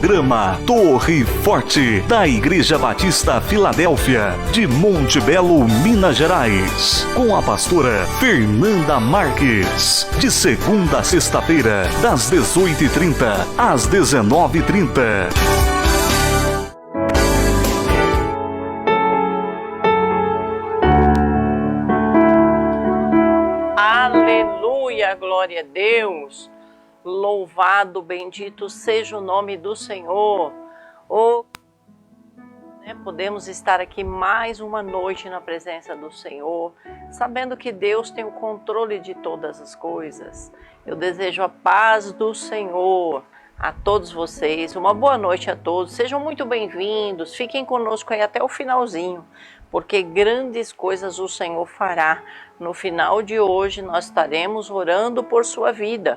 Programa Torre Forte, da Igreja Batista Filadélfia, de Monte Belo, Minas Gerais, com a pastora Fernanda Marques, de segunda a sexta-feira, das 18h30 às 19h30. Aleluia, glória a Deus. Louvado, bendito seja o nome do Senhor. Podemos estar aqui mais uma noite na presença do Senhor, sabendo que Deus tem o controle de todas as coisas. Eu desejo a paz do Senhor a todos vocês. Uma boa noite a todos. Sejam muito bem-vindos. Fiquem conosco aí até o finalzinho, porque grandes coisas o Senhor fará. No final de hoje nós estaremos orando por sua vida.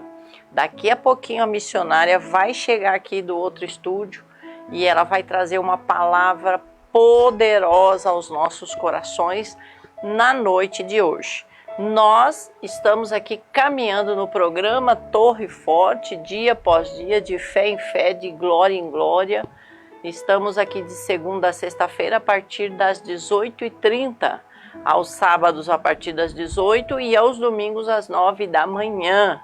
Daqui a pouquinho a missionária vai chegar aqui do outro estúdio e ela vai trazer uma palavra poderosa aos nossos corações na noite de hoje. Nós estamos aqui caminhando no programa Torre Forte, dia após dia, de fé em fé, de glória em glória. Estamos aqui de segunda a sexta-feira a partir das 18h30, aos sábados a partir das 18h e aos domingos às 9 da manhã.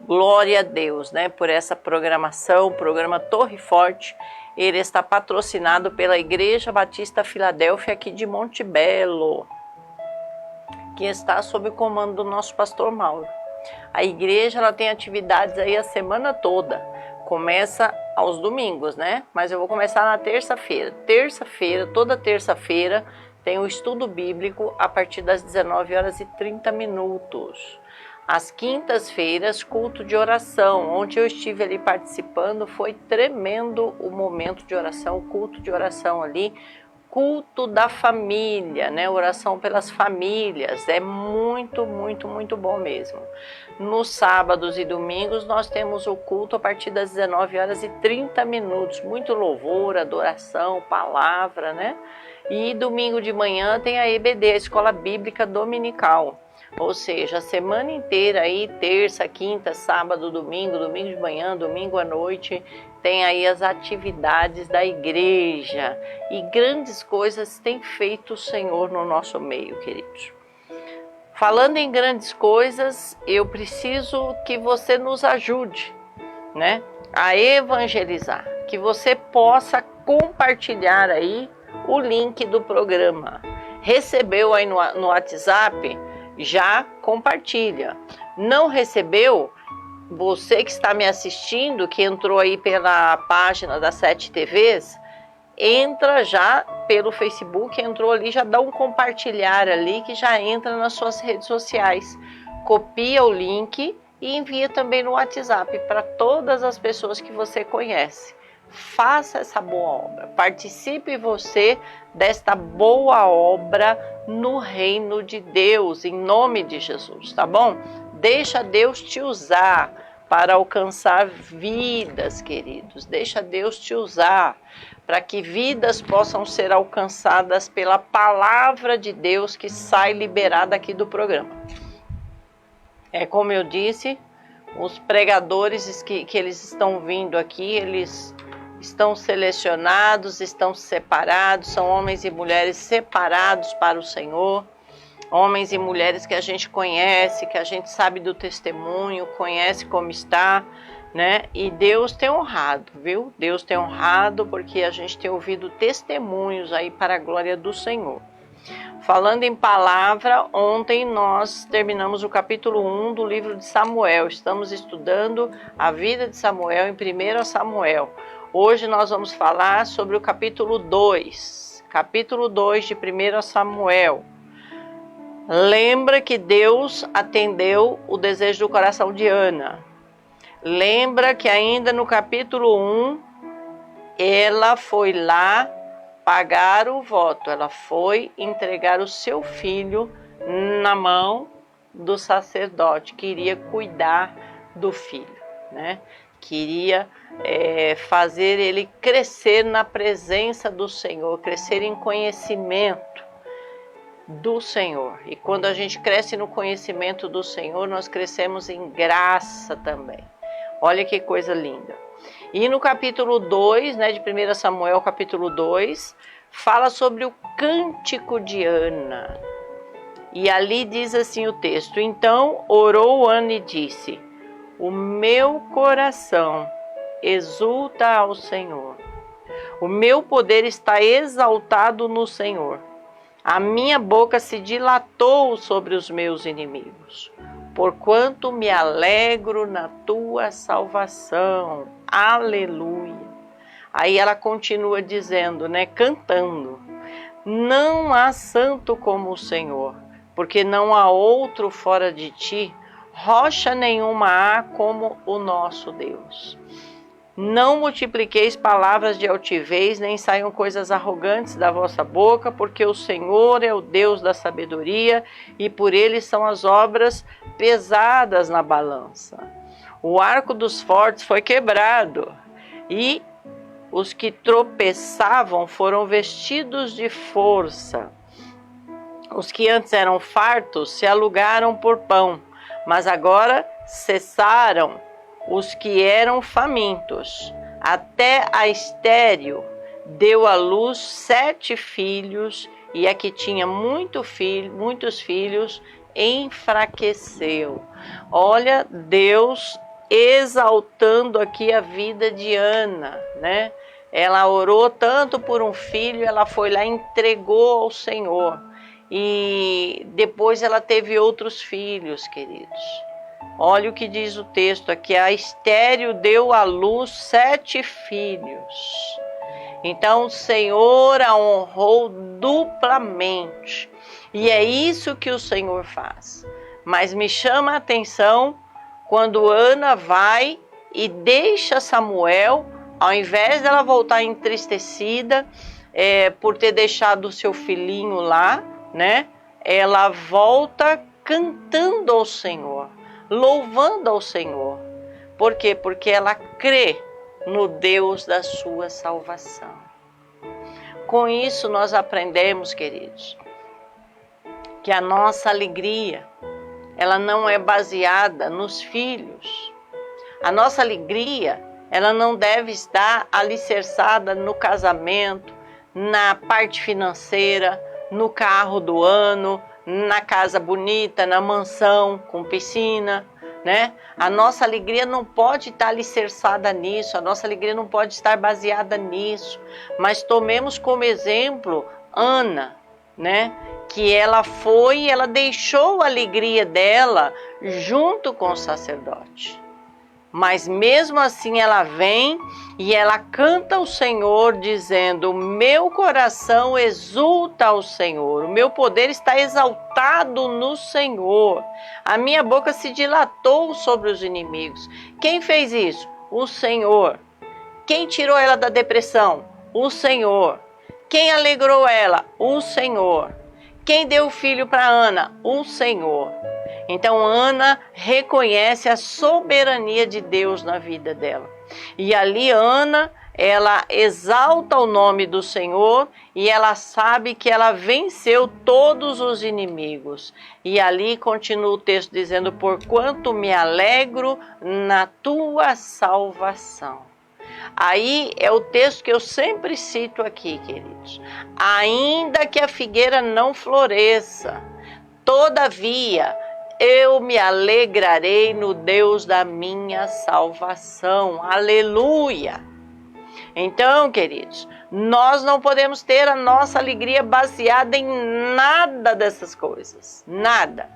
Glória a Deus, por essa programação, o programa Torre Forte. Ele está patrocinado pela Igreja Batista Filadélfia aqui de Monte Belo, que está sob o comando do nosso pastor Mauro. A igreja ela tem atividades aí a semana toda. Começa aos domingos, Mas eu vou começar na terça-feira. Toda terça-feira tem o estudo bíblico a partir das 19h30. Às quintas-feiras, culto de oração. Onde eu estive ali participando, foi tremendo o momento de oração, o culto de oração ali. Culto da família, Oração pelas famílias. É muito, muito, muito bom mesmo. Nos sábados e domingos nós temos o culto a partir das 19h30. Muito louvor, adoração, palavra, E domingo de manhã tem a EBD, a Escola Bíblica Dominical. Ou seja, a semana inteira aí, terça, quinta, sábado, domingo de manhã, domingo à noite, tem aí as atividades da igreja. E grandes coisas tem feito o Senhor no nosso meio, queridos. Falando em grandes coisas, eu preciso que você nos ajude, a evangelizar. Que você possa compartilhar aí o link do programa. Recebeu aí no WhatsApp? Já compartilha. Não recebeu? Você que está me assistindo, que entrou aí pela página da 7 TVs, entra já pelo Facebook, entrou ali, já dá um compartilhar ali, que já entra nas suas redes sociais. Copia o link e envia também no WhatsApp para todas as pessoas que você conhece. Faça essa boa obra, participe você desta boa obra no reino de Deus, em nome de Jesus, tá bom? Deixa Deus te usar para alcançar vidas, queridos. Deixa Deus te usar para que vidas possam ser alcançadas pela palavra de Deus que sai liberada aqui do programa. É como eu disse, os pregadores que eles estão vindo aqui, eles estão selecionados, estão separados, são homens e mulheres separados para o Senhor, homens e mulheres que a gente conhece, que a gente sabe do testemunho, conhece como está, E Deus tem honrado, viu? Deus tem honrado porque a gente tem ouvido testemunhos aí para a glória do Senhor. Falando em palavra, ontem nós terminamos o capítulo 1 do livro de Samuel. Estamos estudando a vida de Samuel em 1 Samuel. Hoje nós vamos falar sobre o capítulo 2. Capítulo 2 de 1 Samuel. Lembra que Deus atendeu o desejo do coração de Ana. Lembra que ainda no capítulo 1, ela foi lá pagar o voto. Ela foi entregar o seu filho na mão do sacerdote, que iria cuidar do filho, Queria fazer ele crescer na presença do Senhor, crescer em conhecimento do Senhor. E quando a gente cresce no conhecimento do Senhor, nós crescemos em graça também. Olha que coisa linda. E no capítulo 2, né, de 1 Samuel, capítulo 2, fala sobre o cântico de Ana. E ali diz assim o texto: então orou Ana e disse: o meu coração exulta ao Senhor, o meu poder está exaltado no Senhor. A minha boca se dilatou sobre os meus inimigos, porquanto me alegro na tua salvação. Aleluia. Aí ela continua dizendo, né, cantando: não há santo como o Senhor, porque não há outro fora de ti, rocha nenhuma há como o nosso Deus. Não multipliqueis palavras de altivez, nem saiam coisas arrogantes da vossa boca, porque o Senhor é o Deus da sabedoria, e por ele são as obras pesadas na balança. O arco dos fortes foi quebrado, e os que tropeçavam foram vestidos de força. Os que antes eram fartos se alugaram por pão, mas agora cessaram os que eram famintos. Até a estéril deu à luz 7 filhos, e a que tinha muitos filhos enfraqueceu. Olha, Deus exaltando aqui a vida de Ana, né? Ela orou tanto por um filho, ela foi lá e entregou ao Senhor. E depois ela teve outros filhos, queridos. Olha o que diz o texto aqui: a estéril deu à luz 7 filhos. Então o Senhor a honrou duplamente. E é isso que o Senhor faz. Mas me chama a atenção quando Ana vai e deixa Samuel, ao invés dela voltar entristecida por ter deixado o seu filhinho lá, né? Ela volta cantando ao Senhor, louvando ao Senhor. Por quê? Porque ela crê no Deus da sua salvação. Com isso nós aprendemos, queridos, que a nossa alegria, ela não é baseada nos filhos. A nossa alegria, ela não deve estar alicerçada no casamento, na parte financeira, no carro do ano, na casa bonita, na mansão com piscina, né? A nossa alegria não pode estar alicerçada nisso, a nossa alegria não pode estar baseada nisso. Mas tomemos como exemplo Ana, né? Que ela foi, ela deixou a alegria dela junto com o sacerdote. Mas mesmo assim ela vem e ela canta ao Senhor dizendo: meu coração exulta ao Senhor, o meu poder está exaltado no Senhor. A minha boca se dilatou sobre os inimigos. Quem fez isso? O Senhor. Quem tirou ela da depressão? O Senhor. Quem alegrou ela? O Senhor. Quem deu o filho para Ana? O Senhor. Então Ana reconhece a soberania de Deus na vida dela. E ali Ana, ela exalta o nome do Senhor e ela sabe que ela venceu todos os inimigos. E ali continua o texto dizendo: porquanto me alegro na tua salvação. Aí é o texto que eu sempre cito aqui, queridos. Ainda que a figueira não floresça, todavia eu me alegrarei no Deus da minha salvação. Aleluia! Então, queridos, nós não podemos ter a nossa alegria baseada em nada dessas coisas. Nada.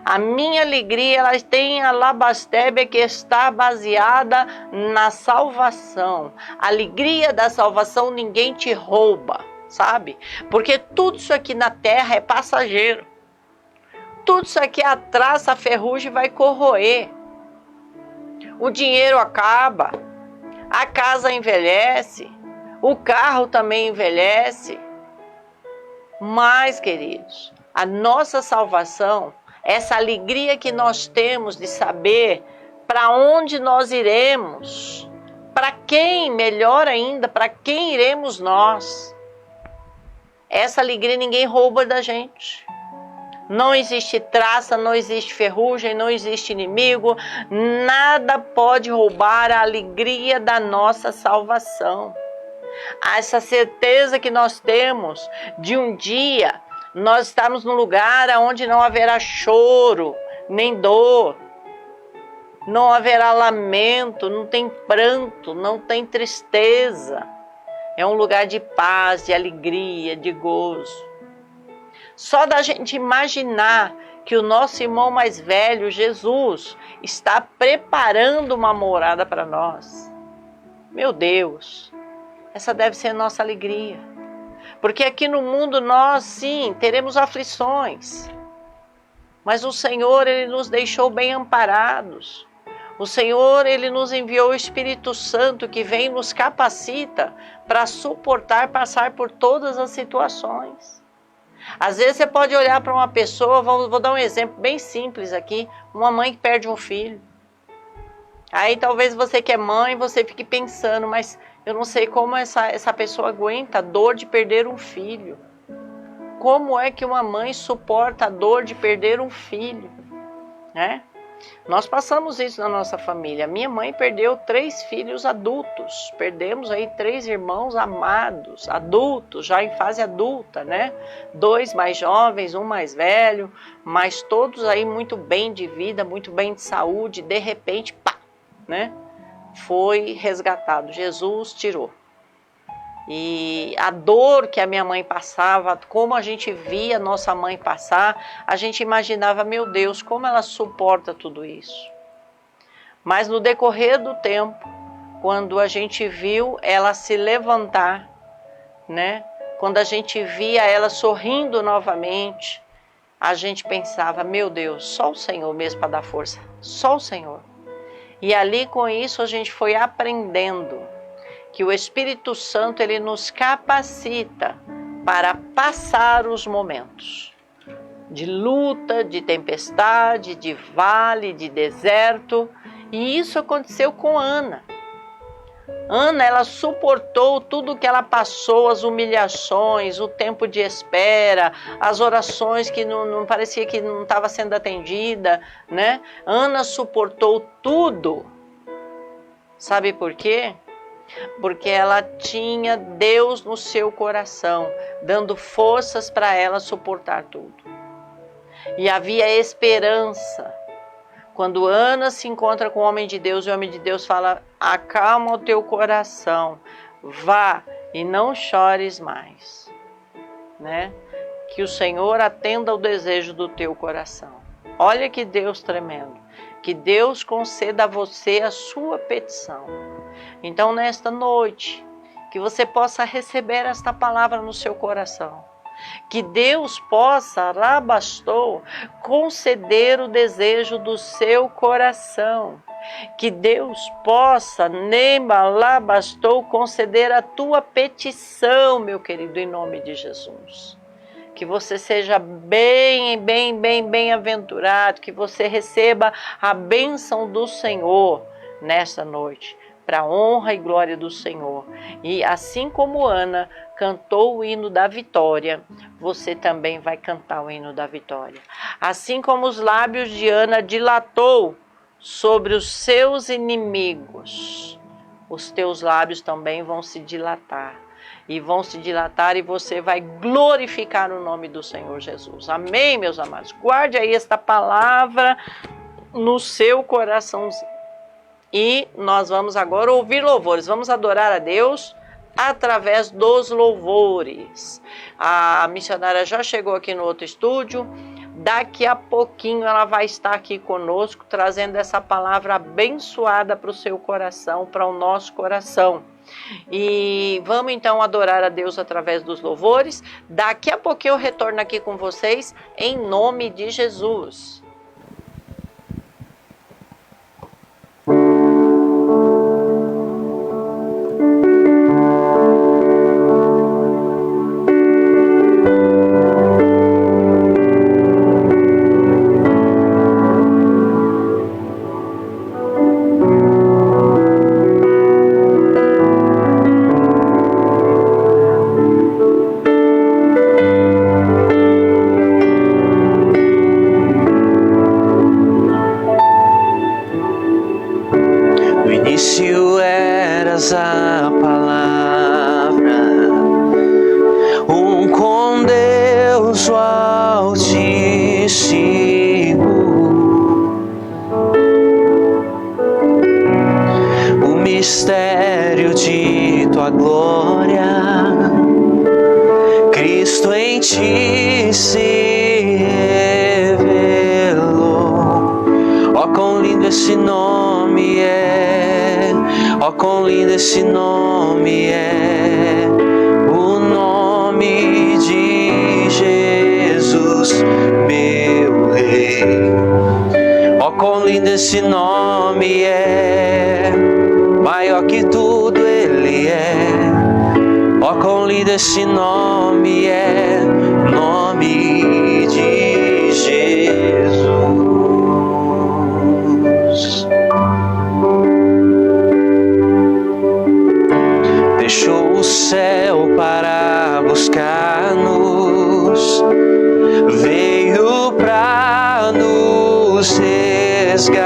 A minha alegria, ela tem a labastébia que está baseada na salvação. A alegria da salvação ninguém te rouba, sabe? Porque tudo isso aqui na terra é passageiro. Tudo isso aqui a traça, a ferrugem vai corroer. O dinheiro acaba, a casa envelhece, o carro também envelhece. Mas, queridos, a nossa salvação, essa alegria que nós temos de saber para onde nós iremos, para quem, melhor ainda, para quem iremos nós. Essa alegria ninguém rouba da gente. Não existe traça, não existe ferrugem, não existe inimigo. Nada pode roubar a alegria da nossa salvação. Essa certeza que nós temos de um dia nós estarmos num lugar onde não haverá choro, nem dor. Não haverá lamento, não tem pranto, não tem tristeza. É um lugar de paz, de alegria, de gozo. Só da gente imaginar que o nosso irmão mais velho, Jesus, está preparando uma morada para nós. Meu Deus, essa deve ser a nossa alegria. Porque aqui no mundo nós, sim, teremos aflições. Mas o Senhor, Ele nos deixou bem amparados. O Senhor, Ele nos enviou o Espírito Santo que vem e nos capacita para suportar, passar por todas as situações. Às vezes você pode olhar para uma pessoa, vou dar um exemplo bem simples aqui, uma mãe que perde um filho. Aí talvez você que é mãe, você fique pensando, mas eu não sei como essa pessoa aguenta a dor de perder um filho. Como é que uma mãe suporta a dor de perder um filho? Né? Nós passamos isso na nossa família. Minha mãe perdeu 3 filhos adultos. Perdemos aí 3 irmãos amados, adultos, já em fase adulta, né? 2 mais jovens, 1 mais velho, mas todos aí muito bem de vida, muito bem de saúde. De repente, pá, né? Foi resgatado. Jesus tirou. E a dor que a minha mãe passava, como a gente via nossa mãe passar, a gente imaginava, meu Deus, como ela suporta tudo isso. Mas no decorrer do tempo, quando a gente viu ela se levantar, né? Quando a gente via ela sorrindo novamente, a gente pensava, meu Deus, só o Senhor mesmo para dar força, só o Senhor. E ali com isso a gente foi aprendendo que o Espírito Santo, ele nos capacita para passar os momentos de luta, de tempestade, de vale, de deserto. E isso aconteceu com Ana. Ana, ela suportou tudo que ela passou, as humilhações, o tempo de espera, as orações que não parecia que não estava sendo atendida, né? Ana suportou tudo. Sabe por quê? Porque ela tinha Deus no seu coração, dando forças para ela suportar tudo. E havia esperança. Quando Ana se encontra com o homem de Deus, e o homem de Deus fala, acalma o teu coração, vá e não chores mais. Né? Que o Senhor atenda ao desejo do teu coração. Olha que Deus tremendo. Que Deus conceda a você a sua petição. Então, nesta noite, que você possa receber esta palavra no seu coração. Que Deus possa, rabastou, conceder o desejo do seu coração. Que Deus possa, nemalabastou, conceder a tua petição, meu querido, em nome de Jesus. Que você seja bem-aventurado, que você receba a bênção do Senhor nesta noite, para a honra e glória do Senhor. E assim como Ana cantou o hino da vitória, você também vai cantar o hino da vitória. Assim como os lábios de Ana dilatou sobre os seus inimigos, os teus lábios também vão se dilatar. E vão se dilatar e você vai glorificar o nome do Senhor Jesus. Amém, meus amados? Guarde aí esta palavra no seu coraçãozinho. E nós vamos agora ouvir louvores. Vamos adorar a Deus através dos louvores. A missionária já chegou aqui no outro estúdio. Daqui a pouquinho ela vai estar aqui conosco, trazendo essa palavra abençoada para o seu coração, para o nosso coração. E vamos então adorar a Deus através dos louvores. Daqui a pouquinho eu retorno aqui com vocês, em nome de Jesus. a palavra, com Deus o Altíssimo, o mistério de tua glória, Cristo em ti se revelou. Ó, quão lindo esse nome é, ó, quão lindo esse nome é, o nome de Jesus, meu Rei. Ó, quão lindo esse nome é, maior que tudo Ele é. Ó, quão lindo esse nome é, nome de Jesus. Deixou o céu para buscar-nos, veio para nos resgatar.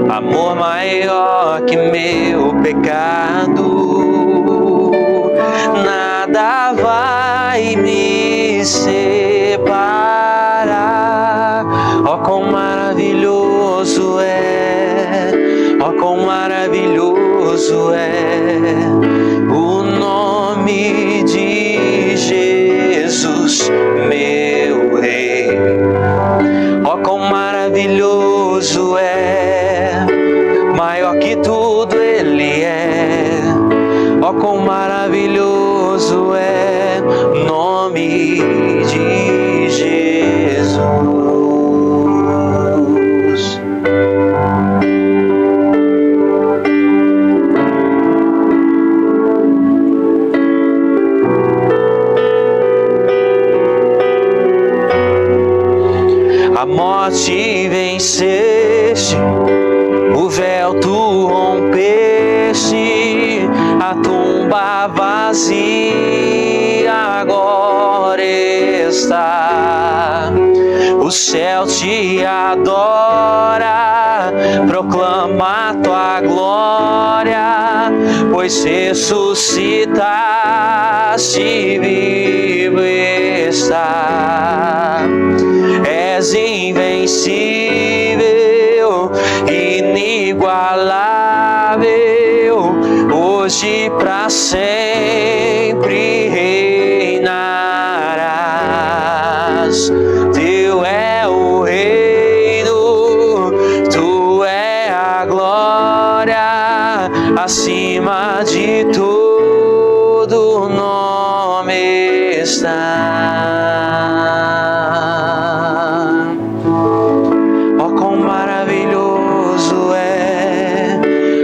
Amor maior que meu pecado, nada vai me separar. Ó, quão maravilhoso é, ó, quão maravilhoso é o nome de Jesus, meu Rei. Ó, quão maravilhoso é, maior que tudo Ele é. Ó, quão maravilhoso é o nome de Jesus. A morte venceste, o véu tu rompeste, a tumba vazia agora está. O céu te adora, proclama tua glória, pois ressuscitaste, vivo está. És invencível, inigualável, hoje pra sempre reinarás. Teu é o reino, tu é a glória, acima de todo nome está. Ó, quão maravilhoso é,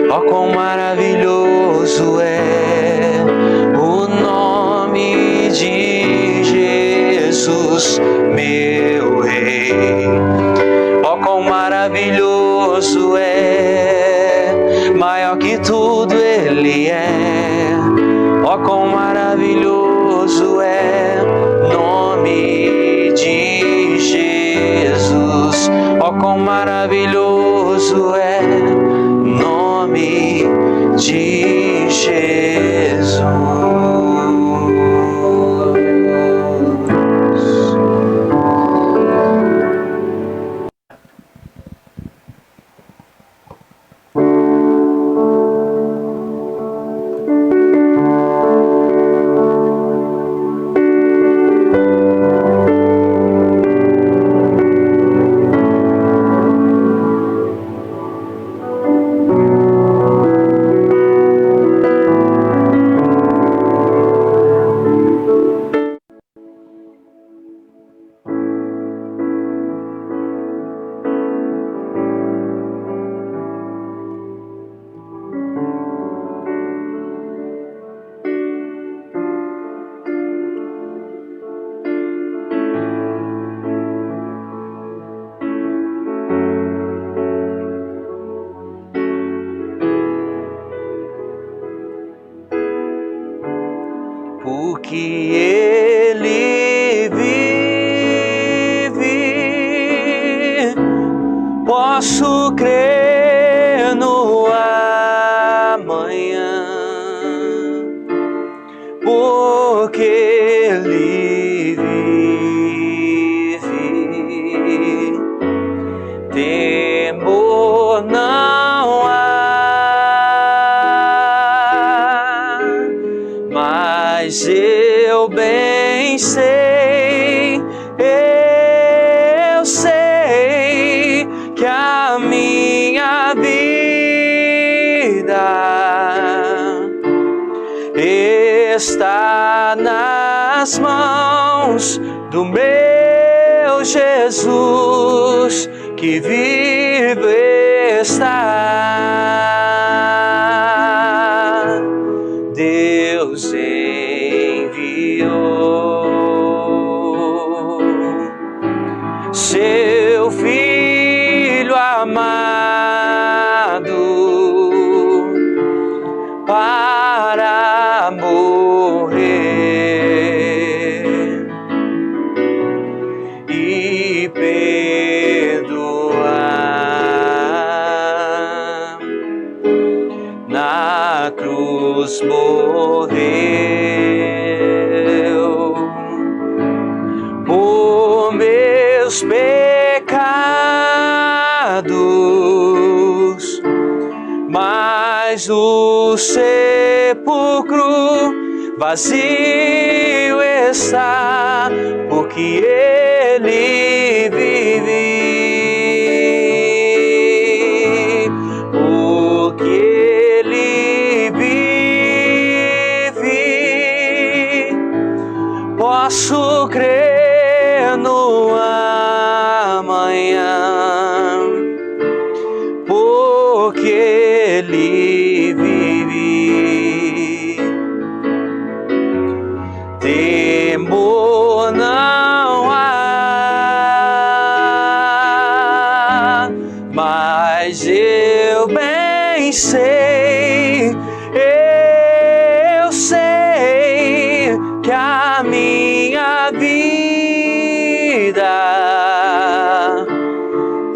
ó, quão maravilhoso é o nome de Jesus, meu Rei. Ó, quão maravilhoso é, maior que tudo Ele é. Ó, quão maravilhoso é o nome de Jesus. Ó, quão maravilhoso é o nome de Jesus. Ele vive. Temor não há, mas eu bem sei, eu sei que a minha vida está nas mãos do meu Jesus, que vive está. Deus enviou seu Filho amado para morrer e perdoar. Na cruz morreu por meus pecados, mas o sepulcro vazio está, porque Ele vive, porque Ele vive. Posso crer no amanhã, porque Ele vive. Temor não há, mas eu bem sei, eu sei que a minha vida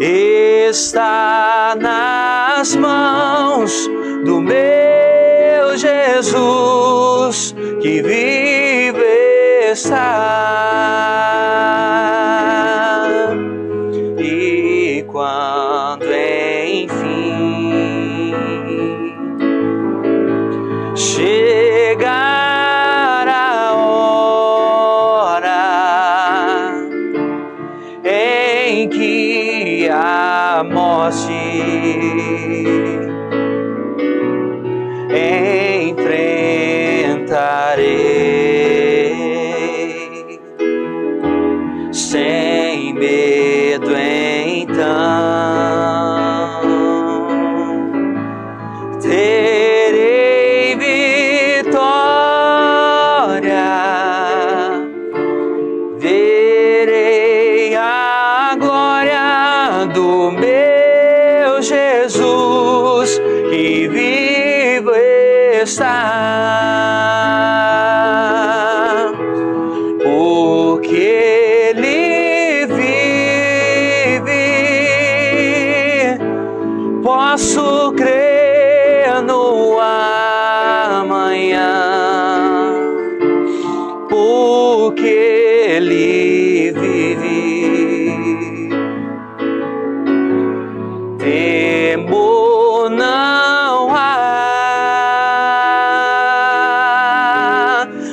está nas mãos do meu Jesus, que vive está. E quando enfim chegar a hora em que a morte enfrentarei sem medo, então terei vitória, verei a glória do meu Jesus, que vivo está, porque Ele vive. Posso crer no amanhã, porque Ele vive. Temor não há,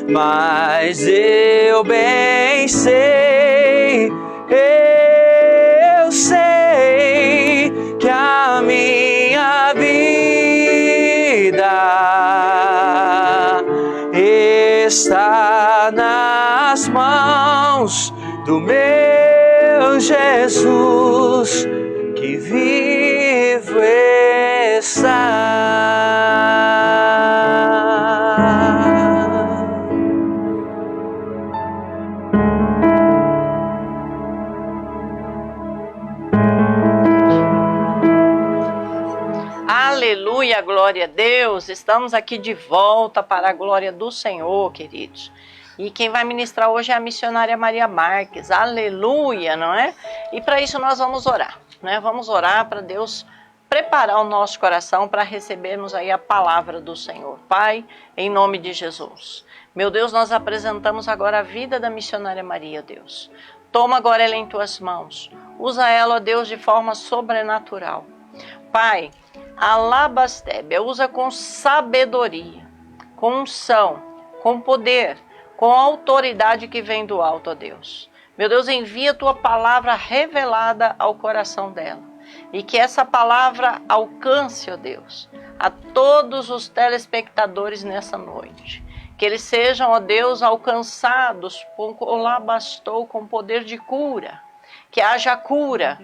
mas eu bem sei, eu sei que a minha vida está nas mãos do meu Jesus, que vivo está. Aleluia, glória a Deus. Estamos aqui de volta para a glória do Senhor, queridos. E quem vai ministrar hoje é a missionária Maria Marques. Aleluia, não é? E para isso nós vamos orar, né? Vamos orar para Deus preparar o nosso coração para recebermos aí a palavra do Senhor. Pai, em nome de Jesus, Meu Deus, nós apresentamos agora a vida da missionária Maria, Deus. Toma agora ela em tuas mãos. Usa ela, ó Deus, de forma sobrenatural. Pai, alabastebe, usa com sabedoria, com unção, com poder, com autoridade que vem do alto, ó Deus. Meu Deus, envia a tua palavra revelada ao coração dela. E que essa palavra alcance, ó Deus, a todos os telespectadores nessa noite. Que eles sejam, ó Deus, alcançados com poder de cura. Que haja cura,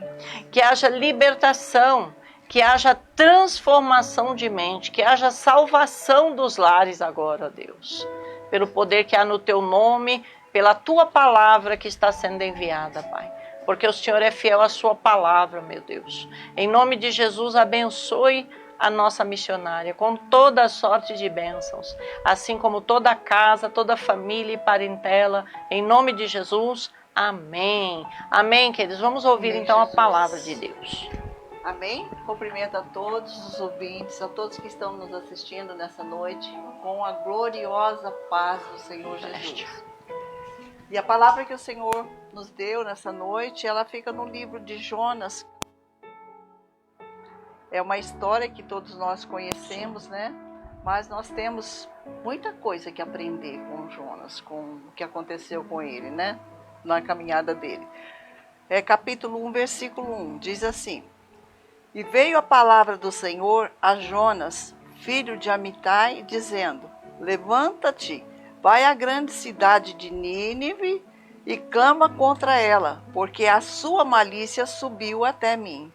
que haja libertação, que haja transformação de mente, que haja salvação dos lares agora, ó Deus. Pelo poder que há no teu nome, pela tua palavra que está sendo enviada, Pai. Porque o Senhor é fiel à sua palavra, meu Deus. Em nome de Jesus, abençoe a nossa missionária com toda a sorte de bênçãos, assim como toda a casa, toda a família e parentela. Em nome de Jesus, amém. Amém, queridos. Vamos ouvir Amém, então Jesus. A palavra de Deus. Amém? Cumprimento a todos os ouvintes, a todos que estão nos assistindo nessa noite, com a gloriosa paz do Senhor Jesus. E a palavra que o Senhor nos deu nessa noite, ela fica no livro de Jonas. É uma história que todos nós conhecemos, né? Mas nós temos muita coisa que aprender com Jonas, com o que aconteceu com ele, né? Na caminhada dele. Capítulo 1, versículo 1, diz assim: E veio a palavra do Senhor a Jonas, filho de Amitai, dizendo: Levanta-te, vai à grande cidade de Nínive e clama contra ela, porque a sua malícia subiu até mim.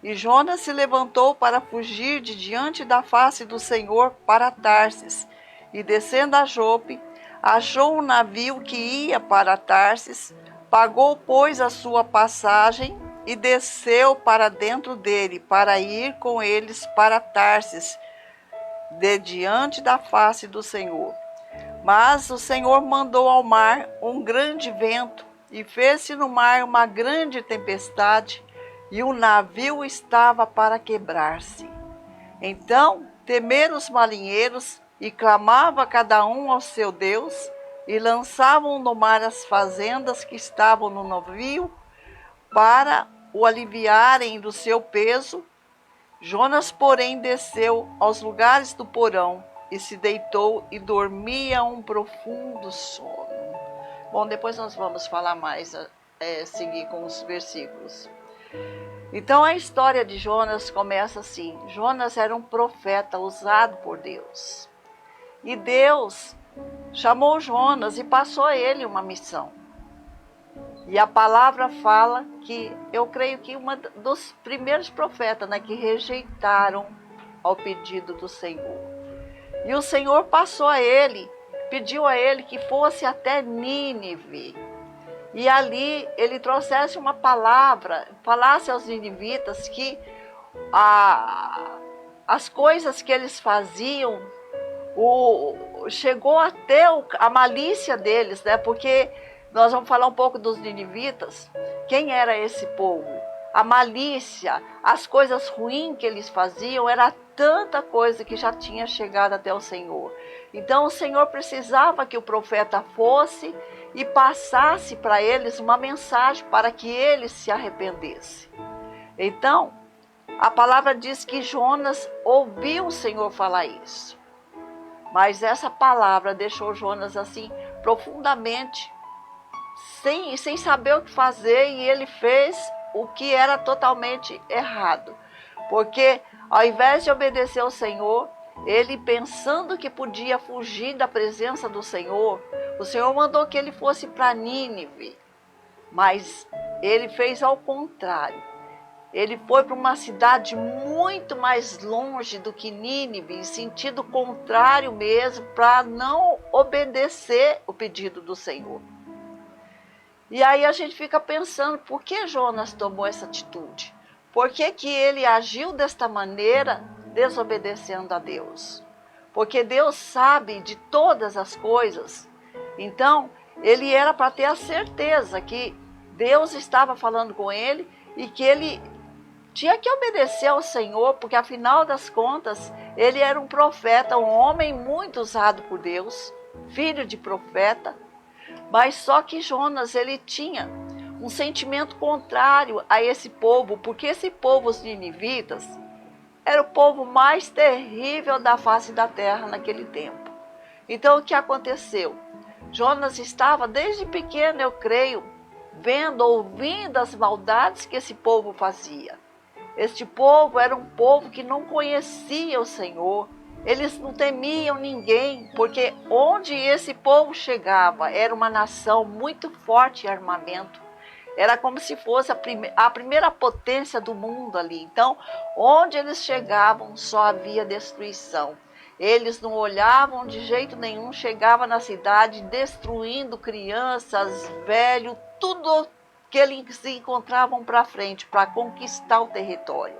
E Jonas se levantou para fugir de diante da face do Senhor para Tarsis, e descendo a Jope, achou um navio que ia para Tarsis, pagou, pois, a sua passagem e desceu para dentro dele, para ir com eles para Tarsis, de diante da face do Senhor. Mas o Senhor mandou ao mar um grande vento, e fez-se no mar uma grande tempestade, e o navio estava para quebrar-se. Então temeram os marinheiros, e clamava cada um ao seu Deus, e lançavam no mar as fazendas que estavam no navio, para o aliviarem do seu peso. Jonas, porém, desceu aos lugares do porão, e se deitou e dormia um profundo sono. Bom, depois nós vamos falar mais, seguir com os versículos. Então a história de Jonas começa assim. Jonas era um profeta usado por Deus. E Deus chamou Jonas e passou a ele uma missão. E a palavra fala que, eu creio que uma dos primeiros profetas, né, que rejeitaram ao pedido do Senhor. E o Senhor passou a ele, pediu a ele que fosse até Nínive. E ali ele trouxesse uma palavra, falasse aos ninivitas que as coisas que eles faziam, chegou até a malícia deles, né? Porque nós vamos falar um pouco dos ninivitas. Quem era esse povo? A malícia, as coisas ruins que eles faziam, era tanta coisa que já tinha chegado até o Senhor. Então o Senhor precisava que o profeta fosse e passasse para eles uma mensagem para que eles se arrependessem. Então, a palavra diz que Jonas ouviu o Senhor falar isso. Mas essa palavra deixou Jonas assim profundamente, sem saber o que fazer, e ele fez o que era totalmente errado. Porque ao invés de obedecer ao Senhor, ele, pensando que podia fugir da presença do Senhor, o Senhor mandou que ele fosse para Nínive. Mas ele fez ao contrário. Ele foi para uma cidade muito mais longe do que Nínive, em sentido contrário mesmo, para não obedecer o pedido do Senhor. E aí a gente fica pensando, por que Jonas tomou essa atitude? Por que que ele agiu desta maneira, desobedecendo a Deus? Porque Deus sabe de todas as coisas. Então, ele era para ter a certeza que Deus estava falando com ele e que ele tinha que obedecer ao Senhor, porque afinal das contas, ele era um profeta, um homem muito usado por Deus, filho de profeta, mas só que Jonas, ele tinha um sentimento contrário a esse povo, porque esse povo, os ninivitas, era o povo mais terrível da face da terra naquele tempo. Então o que aconteceu? Jonas estava desde pequeno, eu creio, vendo, ouvindo as maldades que esse povo fazia. Este povo era um povo que não conhecia o Senhor. Eles não temiam ninguém, porque onde esse povo chegava era uma nação muito forte em armamento. Era como se fosse a primeira potência do mundo ali. Então, onde eles chegavam só havia destruição. Eles não olhavam de jeito nenhum, chegavam na cidade destruindo crianças, velhos, tudo que eles encontravam para frente, para conquistar o território.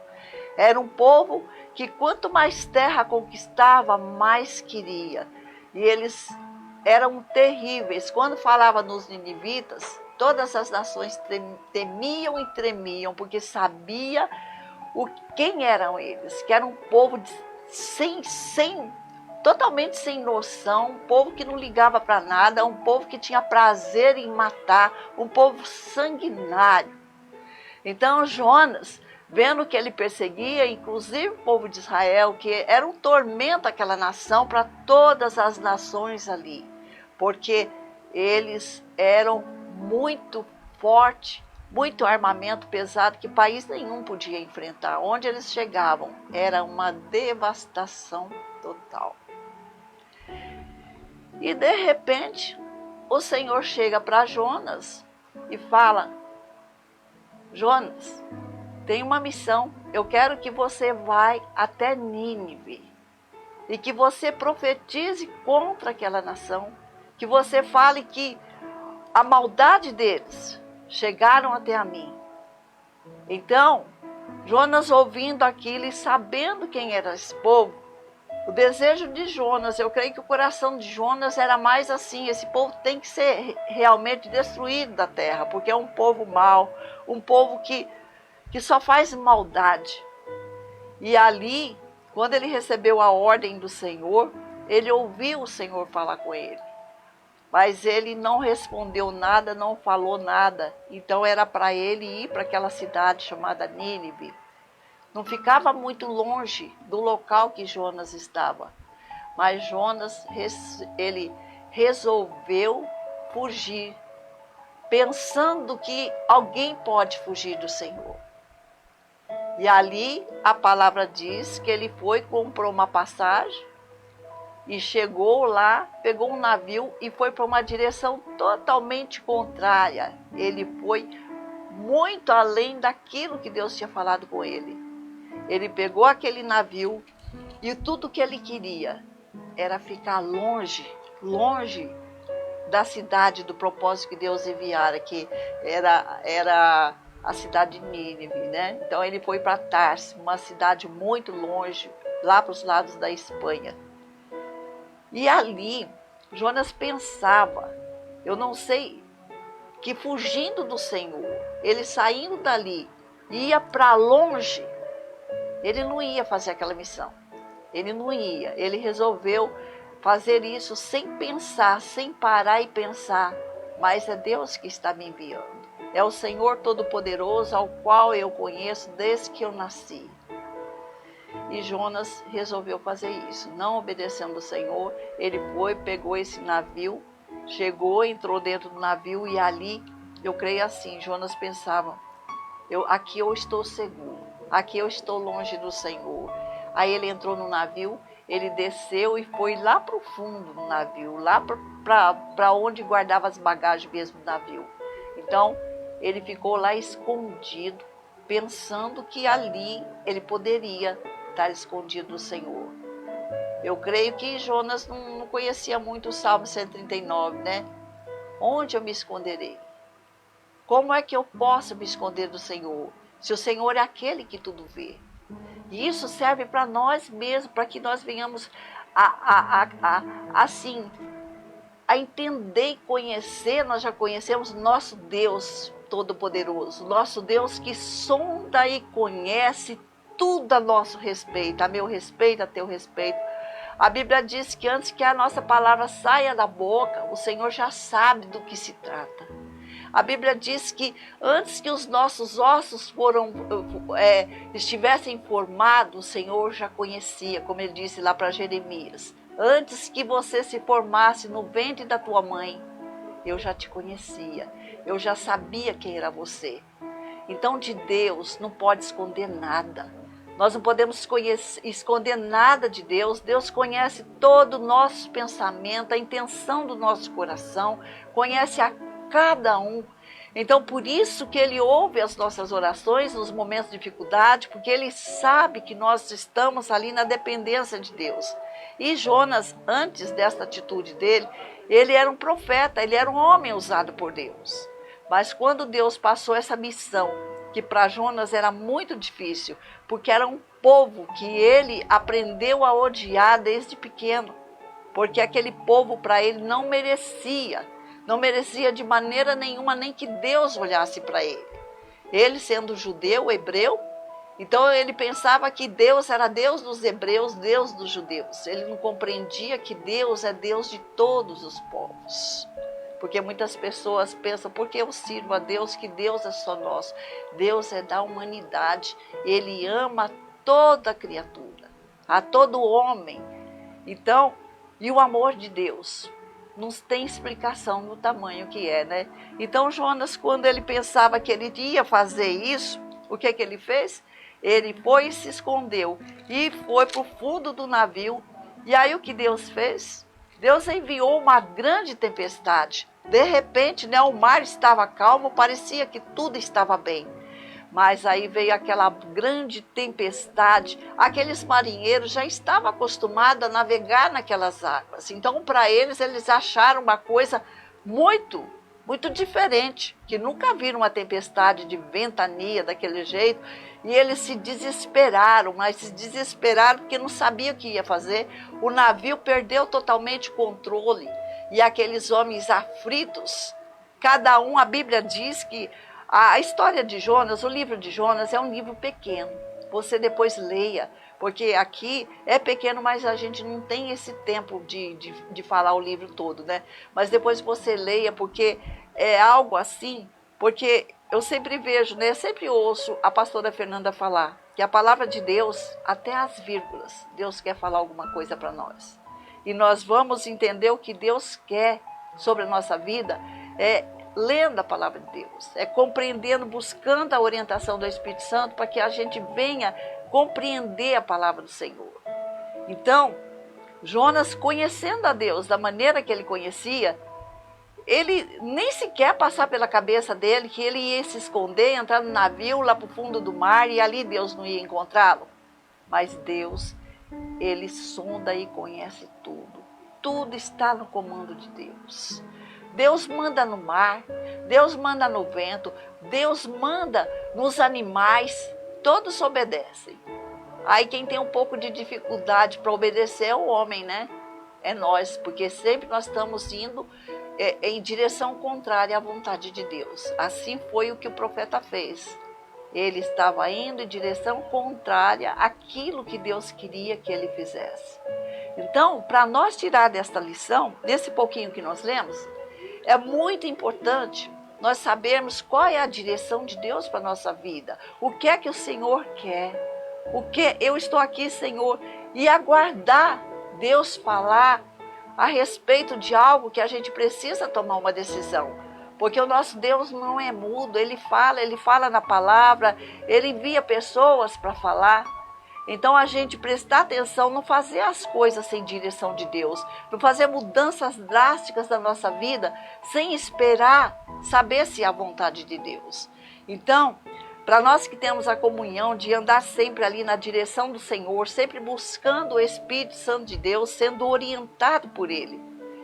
Era um povo que quanto mais terra conquistava, mais queria. E eles eram terríveis. Quando falava nos ninivitas, todas as nações temiam e tremiam, porque sabia quem eram eles, que era um povo totalmente sem noção, um povo que não ligava para nada, um povo que tinha prazer em matar, um povo sanguinário. Então Jonas, vendo que ele perseguia, inclusive o povo de Israel, que era um tormento aquela nação para todas as nações ali, porque eles eram muito fortes, muito armamento pesado que país nenhum podia enfrentar. Onde eles chegavam era uma devastação total. E de repente o Senhor chega para Jonas e fala: Jonas, tem uma missão, eu quero que você vá até Nínive e que você profetize contra aquela nação, que você fale que a maldade deles chegaram até a mim. Então, Jonas, ouvindo aquilo e sabendo quem era esse povo, o desejo de Jonas, eu creio que o coração de Jonas era mais assim: esse povo tem que ser realmente destruído da terra, porque é um povo mau, um povo que só faz maldade. E ali, quando ele recebeu a ordem do Senhor, ele ouviu o Senhor falar com ele. Mas ele não respondeu nada, não falou nada. Então era para ele ir para aquela cidade chamada Nínive. Não ficava muito longe do local que Jonas estava. Mas Jonas, ele resolveu fugir, pensando que alguém pode fugir do Senhor. E ali a palavra diz que ele foi, comprou uma passagem e chegou lá, pegou um navio e foi para uma direção totalmente contrária. Ele foi muito além daquilo que Deus tinha falado com ele. Ele pegou aquele navio e tudo que ele queria era ficar longe da cidade, do propósito que Deus enviara, que era a cidade de Nínive, né? Então ele foi para Tarso, uma cidade muito longe, lá para os lados da Espanha. E ali, Jonas pensava, eu não sei, que fugindo do Senhor, ele saindo dali, ia para longe, ele não ia fazer aquela missão. Ele não ia, ele resolveu fazer isso sem pensar, sem parar e pensar, mas é Deus que está me enviando. É o Senhor Todo-Poderoso, ao qual eu conheço desde que eu nasci. E Jonas resolveu fazer isso, não obedecendo ao Senhor. Ele foi, pegou esse navio, chegou, entrou dentro do navio e ali, eu creio assim, Jonas pensava, aqui eu estou seguro, aqui eu estou longe do Senhor. Aí ele entrou no navio, ele desceu e foi lá para o fundo do navio, lá para onde guardava as bagagens mesmo do navio. Então, ele ficou lá escondido, pensando que ali ele poderia estar escondido do Senhor. Eu creio que Jonas não conhecia muito o Salmo 139, né? Onde eu me esconderei? Como é que eu posso me esconder do Senhor? Se o Senhor é aquele que tudo vê. E isso serve para nós mesmos, para que nós venhamos assim, a entender e conhecer. Nós já conhecemos nosso Deus Todo-Poderoso, nosso Deus que sonda e conhece tudo a nosso respeito, a meu respeito, a teu respeito, A Bíblia diz que antes que a nossa palavra saia da boca, o Senhor já sabe do que se trata. A Bíblia diz que antes que os nossos ossos estivessem formados, o Senhor já conhecia, como ele disse lá para Jeremias. Antes que você se formasse no ventre da tua mãe, eu já te conhecia, eu já sabia quem era você. Então de Deus não pode esconder nada. Nós não podemos esconder nada de Deus. Deus conhece todo o nosso pensamento, a intenção do nosso coração, conhece a cada um. Então por isso que Ele ouve as nossas orações nos momentos de dificuldade, porque Ele sabe que nós estamos ali na dependência de Deus. E Jonas, antes dessa atitude dele, ele era um profeta, ele era um homem usado por Deus. Mas quando Deus passou essa missão, que para Jonas era muito difícil, porque era um povo que ele aprendeu a odiar desde pequeno, porque aquele povo para ele não merecia de maneira nenhuma nem que Deus olhasse para ele. Ele sendo judeu, hebreu, então ele pensava que Deus era Deus dos hebreus, Deus dos judeus. Ele não compreendia que Deus é Deus de todos os povos. Porque muitas pessoas pensam, porque eu sirvo a Deus, que Deus é só nosso. Deus é da humanidade, Ele ama toda criatura, a todo homem. Então, e o amor de Deus não tem explicação no tamanho que é, né? Então Jonas, quando ele pensava que ele ia fazer isso, o que ele fez? Ele foi e se escondeu e foi para o fundo do navio. E aí o que Deus fez? Deus enviou uma grande tempestade. De repente, né, o mar estava calmo, parecia que tudo estava bem. Mas aí veio aquela grande tempestade. Aqueles marinheiros já estavam acostumados a navegar naquelas águas. Então, para eles acharam uma coisa muito diferente, que nunca viram uma tempestade de ventania daquele jeito. E eles se desesperaram, mas se desesperaram porque não sabiam o que ia fazer. O navio perdeu totalmente o controle. E aqueles homens aflitos, cada um, a Bíblia diz que a história de Jonas, o livro de Jonas é um livro pequeno. Você depois leia, porque aqui é pequeno, mas a gente não tem esse tempo de falar o livro todo, né? Mas depois você leia, porque é algo assim, porque eu sempre vejo, né? Eu sempre ouço a pastora Fernanda falar que a palavra de Deus, até as vírgulas, Deus quer falar alguma coisa para nós. E nós vamos entender o que Deus quer sobre a nossa vida, lendo a palavra de Deus, compreendendo, buscando a orientação do Espírito Santo para que a gente venha compreender a palavra do Senhor. Então, Jonas, conhecendo a Deus da maneira que ele conhecia, ele nem sequer passar pela cabeça dele que ele ia se esconder, entrar no navio lá para o fundo do mar e ali Deus não ia encontrá-lo. Mas Deus, Ele sonda e conhece tudo. Tudo está no comando de Deus. Deus manda no mar, Deus manda no vento, Deus manda nos animais, todos obedecem. Aí quem tem um pouco de dificuldade para obedecer é o homem, né? É nós, porque sempre nós estamos indo em direção contrária à vontade de Deus. Assim foi o que o profeta fez. Ele estava indo em direção contrária àquilo que Deus queria que ele fizesse. Então, para nós tirar desta lição, desse pouquinho que nós lemos, é muito importante nós sabermos qual é a direção de Deus para a nossa vida. O que é que o Senhor quer? O que eu estou aqui, Senhor, e aguardar Deus falar a respeito de algo que a gente precisa tomar uma decisão. Porque o nosso Deus não é mudo, Ele fala na palavra, Ele envia pessoas para falar. Então a gente prestar atenção, não fazer as coisas sem direção de Deus, não fazer mudanças drásticas na nossa vida sem esperar saber se é a vontade de Deus. Então, para nós que temos a comunhão de andar sempre ali na direção do Senhor, sempre buscando o Espírito Santo de Deus, sendo orientado por Ele.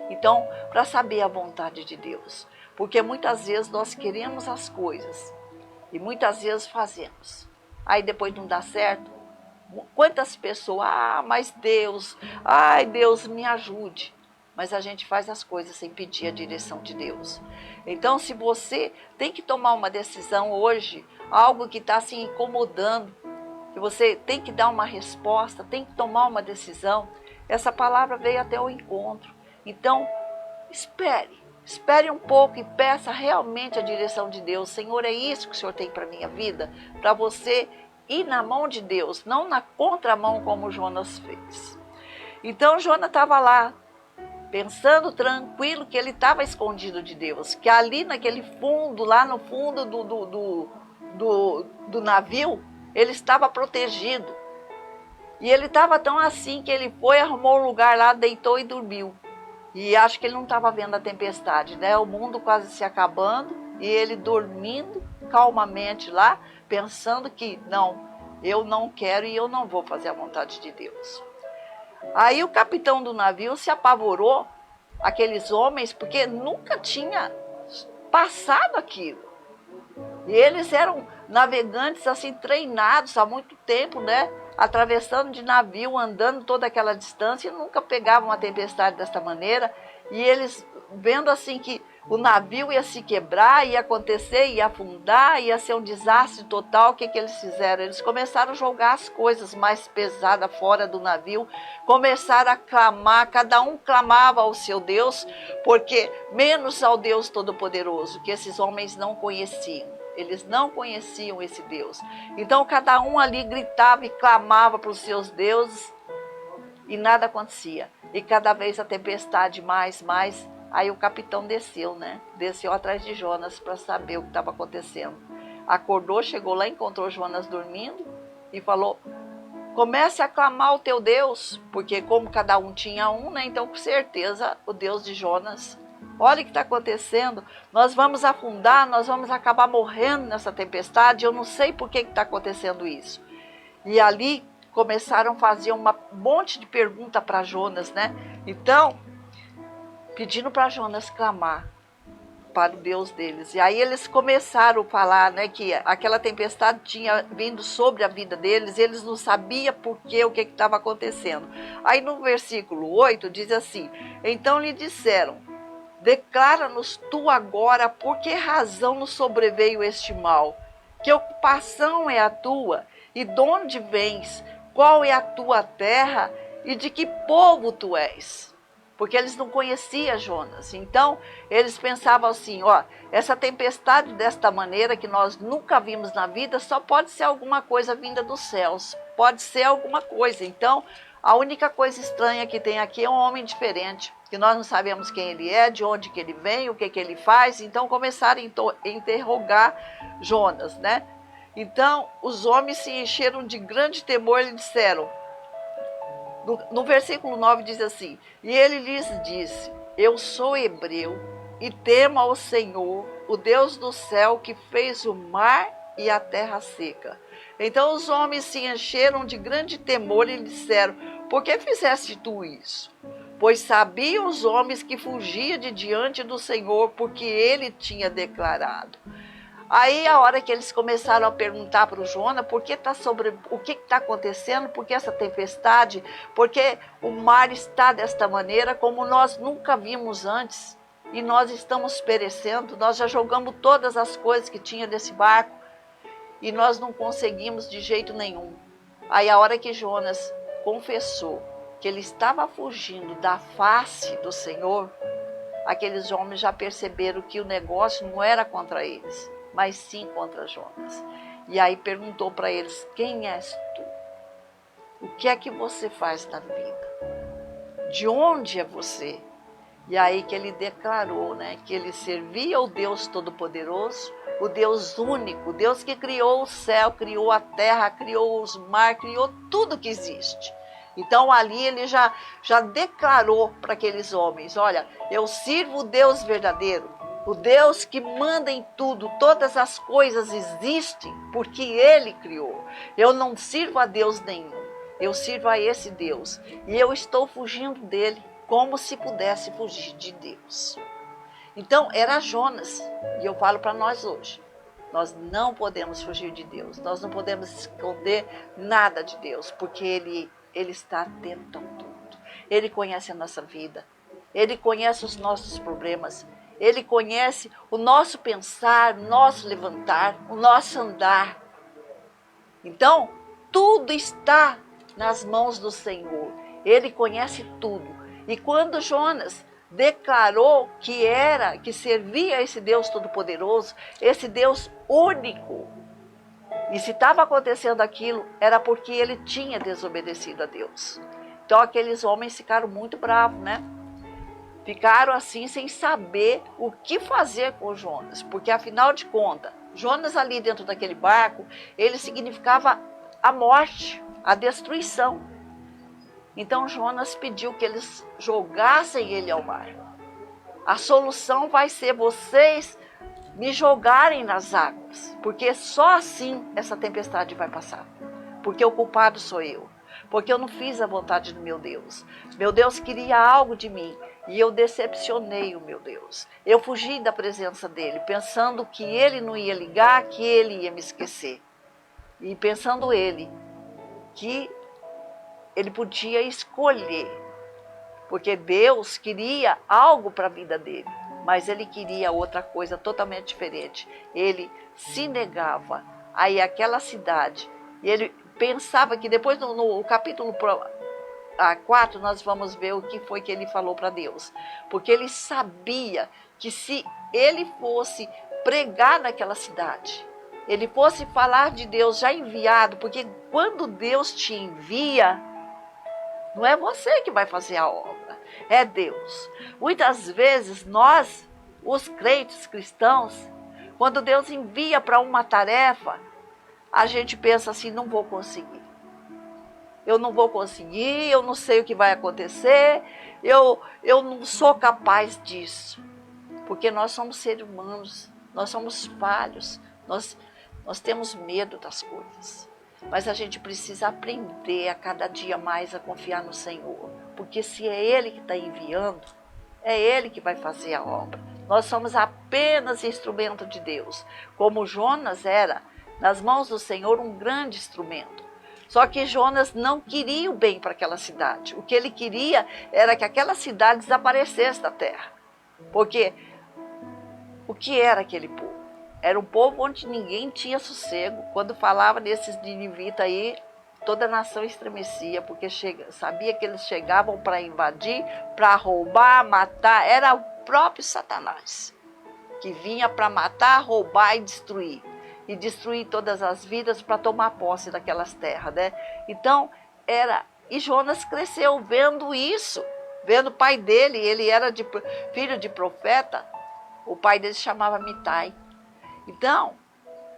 Então, para saber a vontade de Deus. Porque muitas vezes nós queremos as coisas e muitas vezes fazemos. Aí depois não dá certo. Quantas pessoas, mas Deus, Deus me ajude. Mas a gente faz as coisas sem pedir a direção de Deus. Então, se você tem que tomar uma decisão hoje, algo que está se incomodando, que você tem que dar uma resposta, tem que tomar uma decisão, essa palavra veio até o encontro. Então, espere um pouco e peça realmente a direção de Deus. Senhor, é isso que o Senhor tem para a minha vida? Para você ir na mão de Deus, não na contramão como Jonas fez. Então Jonas estava lá, pensando tranquilo que ele estava escondido de Deus, que ali naquele fundo, lá no fundo do navio, ele estava protegido. E ele estava tão assim que ele foi, arrumou um lugar lá, deitou e dormiu. E acho que ele não estava vendo a tempestade, né? O mundo quase se acabando e ele dormindo calmamente lá, pensando que não, eu não quero e eu não vou fazer a vontade de Deus. Aí o capitão do navio se apavorou, aqueles homens, porque nunca tinha passado aquilo. E eles eram navegantes assim treinados há muito tempo, né? Atravessando de navio, andando toda aquela distância, e nunca pegavam uma tempestade desta maneira. E eles vendo assim que o navio ia se quebrar, ia acontecer, ia afundar, ia ser um desastre total, o que eles fizeram? Eles começaram a jogar as coisas mais pesadas fora do navio, começaram a clamar, cada um clamava ao seu Deus, porque menos ao Deus Todo-Poderoso, que esses homens não conheciam. Eles não conheciam esse Deus. Então cada um ali gritava e clamava para os seus deuses e nada acontecia. E cada vez a tempestade mais. Aí o capitão desceu, né? Desceu atrás de Jonas para saber o que estava acontecendo. Acordou, chegou lá, encontrou Jonas dormindo e falou: comece a clamar o teu Deus, porque como cada um tinha um, né? Então com certeza o Deus de Jonas. Olha o que está acontecendo, nós vamos afundar, nós vamos acabar morrendo nessa tempestade, eu não sei por que está acontecendo isso. E ali começaram a fazer um monte de perguntas para Jonas, né? Então, pedindo para Jonas clamar para o Deus deles. E aí eles começaram a falar, né, que aquela tempestade tinha vindo sobre a vida deles, eles não sabiam por quê, o que estava acontecendo. Aí no versículo 8 diz assim: então lhe disseram: declara-nos tu agora por que razão nos sobreveio este mal, que ocupação é a tua, e de onde vens, qual é a tua terra, e de que povo tu és? Porque eles não conheciam Jonas. Então eles pensavam assim: ó, essa tempestade desta maneira que nós nunca vimos na vida só pode ser alguma coisa vinda dos céus, pode ser alguma coisa. Então a única coisa estranha que tem aqui é um homem diferente, que nós não sabemos quem ele é, de onde que ele vem, o que que ele faz. Então começaram a interrogar Jonas, né? Então os homens se encheram de grande temor e disseram, no versículo 9 diz assim: e ele lhes disse: eu sou hebreu e temo ao Senhor, o Deus do céu, que fez o mar e a terra seca. Então os homens se encheram de grande temor e disseram: por que fizeste tu isso? Pois sabiam os homens que fugia de diante do Senhor, porque ele tinha declarado. Aí a hora que eles começaram a perguntar para o Jonas o que está acontecendo, por que essa tempestade, porque o mar está desta maneira como nós nunca vimos antes, e nós estamos perecendo, nós já jogamos todas as coisas que tinha desse barco e nós não conseguimos de jeito nenhum. Aí a hora que Jonas confessou que ele estava fugindo da face do Senhor, aqueles homens já perceberam que o negócio não era contra eles, mas sim contra Jonas. E aí perguntou para eles: quem és tu? O que é que você faz na vida? De onde é você? E aí que ele declarou, né, que ele servia o Deus Todo-Poderoso, o Deus único, o Deus que criou o céu, criou a terra, criou os mares, criou tudo que existe. Então ali ele já declarou para aqueles homens: olha, eu sirvo o Deus verdadeiro, o Deus que manda em tudo, todas as coisas existem porque Ele criou. Eu não sirvo a Deus nenhum, eu sirvo a esse Deus. E eu estou fugindo dele como se pudesse fugir de Deus. Então era Jonas, e eu falo para nós hoje: nós não podemos fugir de Deus, nós não podemos esconder nada de Deus, porque Ele está atento a tudo. Ele conhece a nossa vida, Ele conhece os nossos problemas, Ele conhece o nosso pensar, o nosso levantar, o nosso andar. Então, tudo está nas mãos do Senhor. Ele conhece tudo. E quando Jonas declarou que servia a esse Deus Todo-Poderoso, esse Deus único, e se estava acontecendo aquilo, era porque ele tinha desobedecido a Deus. Então aqueles homens ficaram muito bravos, né? Ficaram assim sem saber o que fazer com Jonas, porque afinal de contas, Jonas ali dentro daquele barco, ele significava a morte, a destruição. Então Jonas pediu que eles jogassem ele ao mar. A solução vai ser vocês me jogarem nas águas, porque só assim essa tempestade vai passar. Porque o culpado sou eu, porque eu não fiz a vontade do meu Deus. Meu Deus queria algo de mim e eu decepcionei o meu Deus. Eu fugi da presença dele, pensando que ele não ia ligar, que ele ia me esquecer. E pensando que ele podia escolher, porque Deus queria algo para a vida dele, mas ele queria outra coisa totalmente diferente. Ele se negava a ir àquela cidade, e ele pensava que depois no capítulo 4 nós vamos ver o que foi que ele falou para Deus, porque ele sabia que se ele fosse pregar naquela cidade, ele fosse falar de Deus já enviado, porque quando Deus te envia, não é você que vai fazer a obra, é Deus. Muitas vezes nós, os crentes cristãos, quando Deus envia para uma tarefa, a gente pensa assim, não vou conseguir. Eu não vou conseguir, eu não sei o que vai acontecer, eu não sou capaz disso. Porque nós somos seres humanos, nós somos falhos, nós temos medo das coisas. Mas a gente precisa aprender a cada dia mais a confiar no Senhor. Porque se é Ele que está enviando, é Ele que vai fazer a obra. Nós somos apenas instrumento de Deus. Como Jonas era, nas mãos do Senhor, um grande instrumento. Só que Jonas não queria o bem para aquela cidade. O que ele queria era que aquela cidade desaparecesse da terra. Porque o que era aquele povo? Era um povo onde ninguém tinha sossego. Quando falava desses ninivitas aí, toda a nação estremecia, porque sabia que eles chegavam para invadir, para roubar, matar. Era o próprio Satanás que vinha para matar, roubar e destruir. E destruir todas as vidas para tomar posse daquelas terras, né? Então, e Jonas cresceu vendo isso, vendo o pai dele, ele era filho de profeta, o pai dele se chamava Mitai. Então,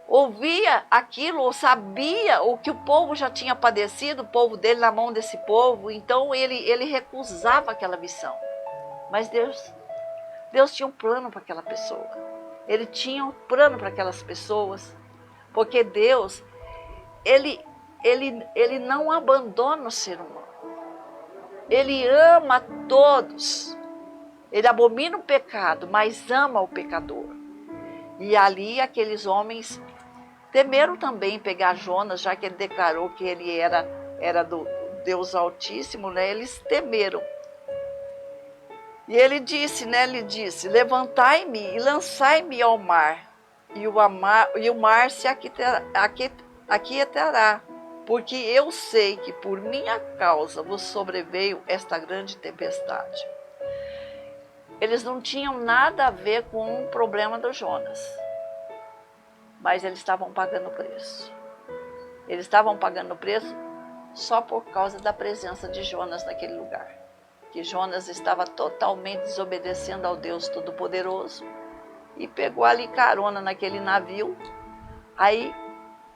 ouvia aquilo, ou sabia o que o povo já tinha padecido, o povo dele na mão desse povo, então ele recusava aquela missão. Mas Deus tinha um plano para aquela pessoa, ele tinha um plano para aquelas pessoas, porque Deus, ele não abandona o ser humano, ele ama todos, ele abomina o pecado, mas ama o pecador. E ali aqueles homens temeram também pegar Jonas, já que ele declarou que ele era do Deus Altíssimo, né? Eles temeram. E ele disse, levantai-me e lançai-me ao mar, e o mar se aquietará, porque eu sei que por minha causa vos sobreveio esta grande tempestade. Eles não tinham nada a ver com o problema do Jonas, mas eles estavam pagando preço. Eles estavam pagando preço só por causa da presença de Jonas naquele lugar. Que Jonas estava totalmente desobedecendo ao Deus Todo-Poderoso e pegou ali carona naquele navio. Aí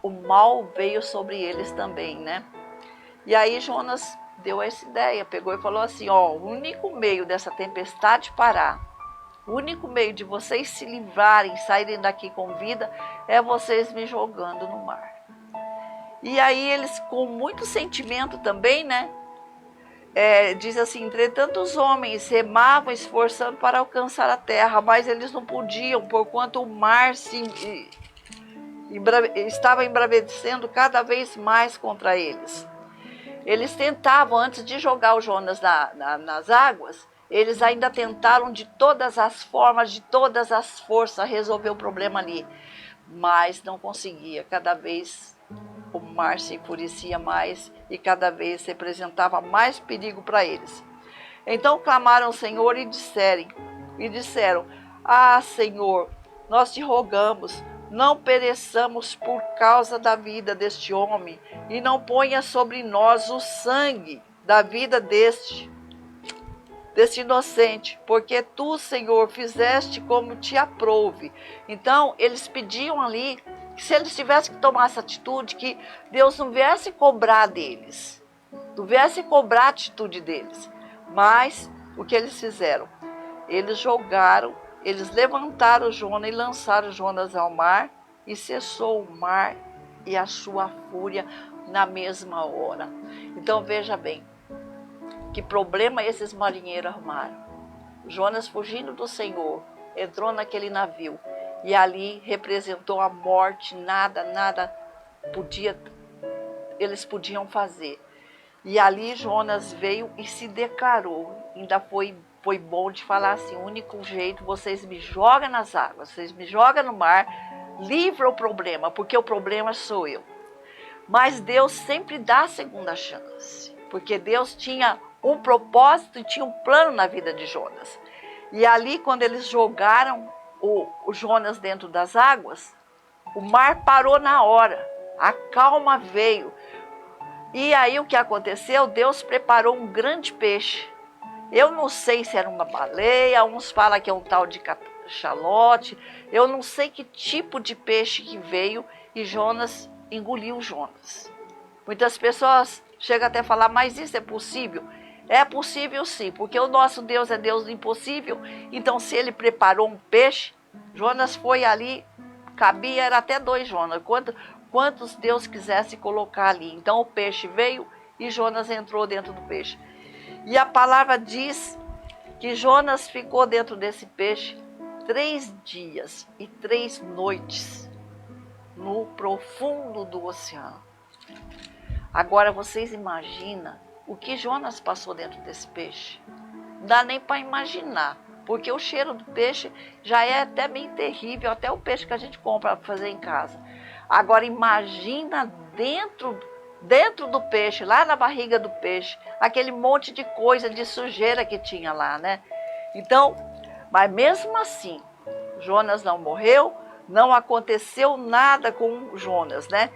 o mal veio sobre eles também, né? E aí Jonas deu essa ideia, pegou e falou assim, o único meio dessa tempestade parar, o único meio de vocês se livrarem, saírem daqui com vida, é vocês me jogando no mar. E aí eles, com muito sentimento também, né? Diz assim, entretanto os homens remavam esforçando para alcançar a terra, mas eles não podiam, porquanto o mar estava embravecendo cada vez mais contra eles. Eles tentavam, antes de jogar o Jonas nas águas, eles ainda tentaram de todas as formas, de todas as forças, resolver o problema ali. Mas não conseguia, cada vez o mar se enfurecia mais e cada vez representava mais perigo para eles. Então clamaram ao Senhor e disseram: Ah, Senhor, nós te rogamos, não pereçamos por causa da vida deste homem, e não ponha sobre nós o sangue da vida deste inocente, porque tu, Senhor, fizeste como te aprouve. Então, eles pediam ali que se eles tivessem que tomar essa atitude, que Deus não viesse cobrar deles, não viesse cobrar a atitude deles. Mas, o que eles fizeram? Eles levantaram Jonas e lançaram Jonas ao mar, e cessou o mar e a sua fúria na mesma hora. Então veja bem, que problema esses marinheiros arrumaram. Jonas, fugindo do Senhor, entrou naquele navio, e ali representou a morte, nada eles podiam fazer. E ali Jonas veio e se declarou, ainda foi bom de falar assim: o único jeito, vocês me jogam nas águas, vocês me jogam no mar, livra o problema, porque o problema sou eu. Mas Deus sempre dá a segunda chance, porque Deus tinha um propósito e tinha um plano na vida de Jonas. E ali, quando eles jogaram o Jonas dentro das águas, o mar parou na hora, a calma veio. E aí o que aconteceu? Deus preparou um grande peixe. Eu não sei se era uma baleia, uns falam que é um tal de cachalote, eu não sei que tipo de peixe que veio, e Jonas engoliu Jonas. Muitas pessoas chegam até a falar: mas isso é possível? É possível sim, porque o nosso Deus é Deus do impossível. Então, se ele preparou um peixe, Jonas foi ali, cabia, era até 2 Jonas, quantos Deus quisesse colocar ali. Então o peixe veio e Jonas entrou dentro do peixe. E a palavra diz que Jonas ficou dentro desse peixe 3 dias e 3 noites no profundo do oceano. Agora vocês imaginam o que Jonas passou dentro desse peixe? Não dá nem para imaginar, porque o cheiro do peixe já é até meio terrível, até o peixe que a gente compra para fazer em casa. Agora imagina dentro do peixe, lá na barriga do peixe, aquele monte de coisa, de sujeira que tinha lá, né? Então, mas mesmo assim, Jonas não morreu, não aconteceu nada com Jonas, né?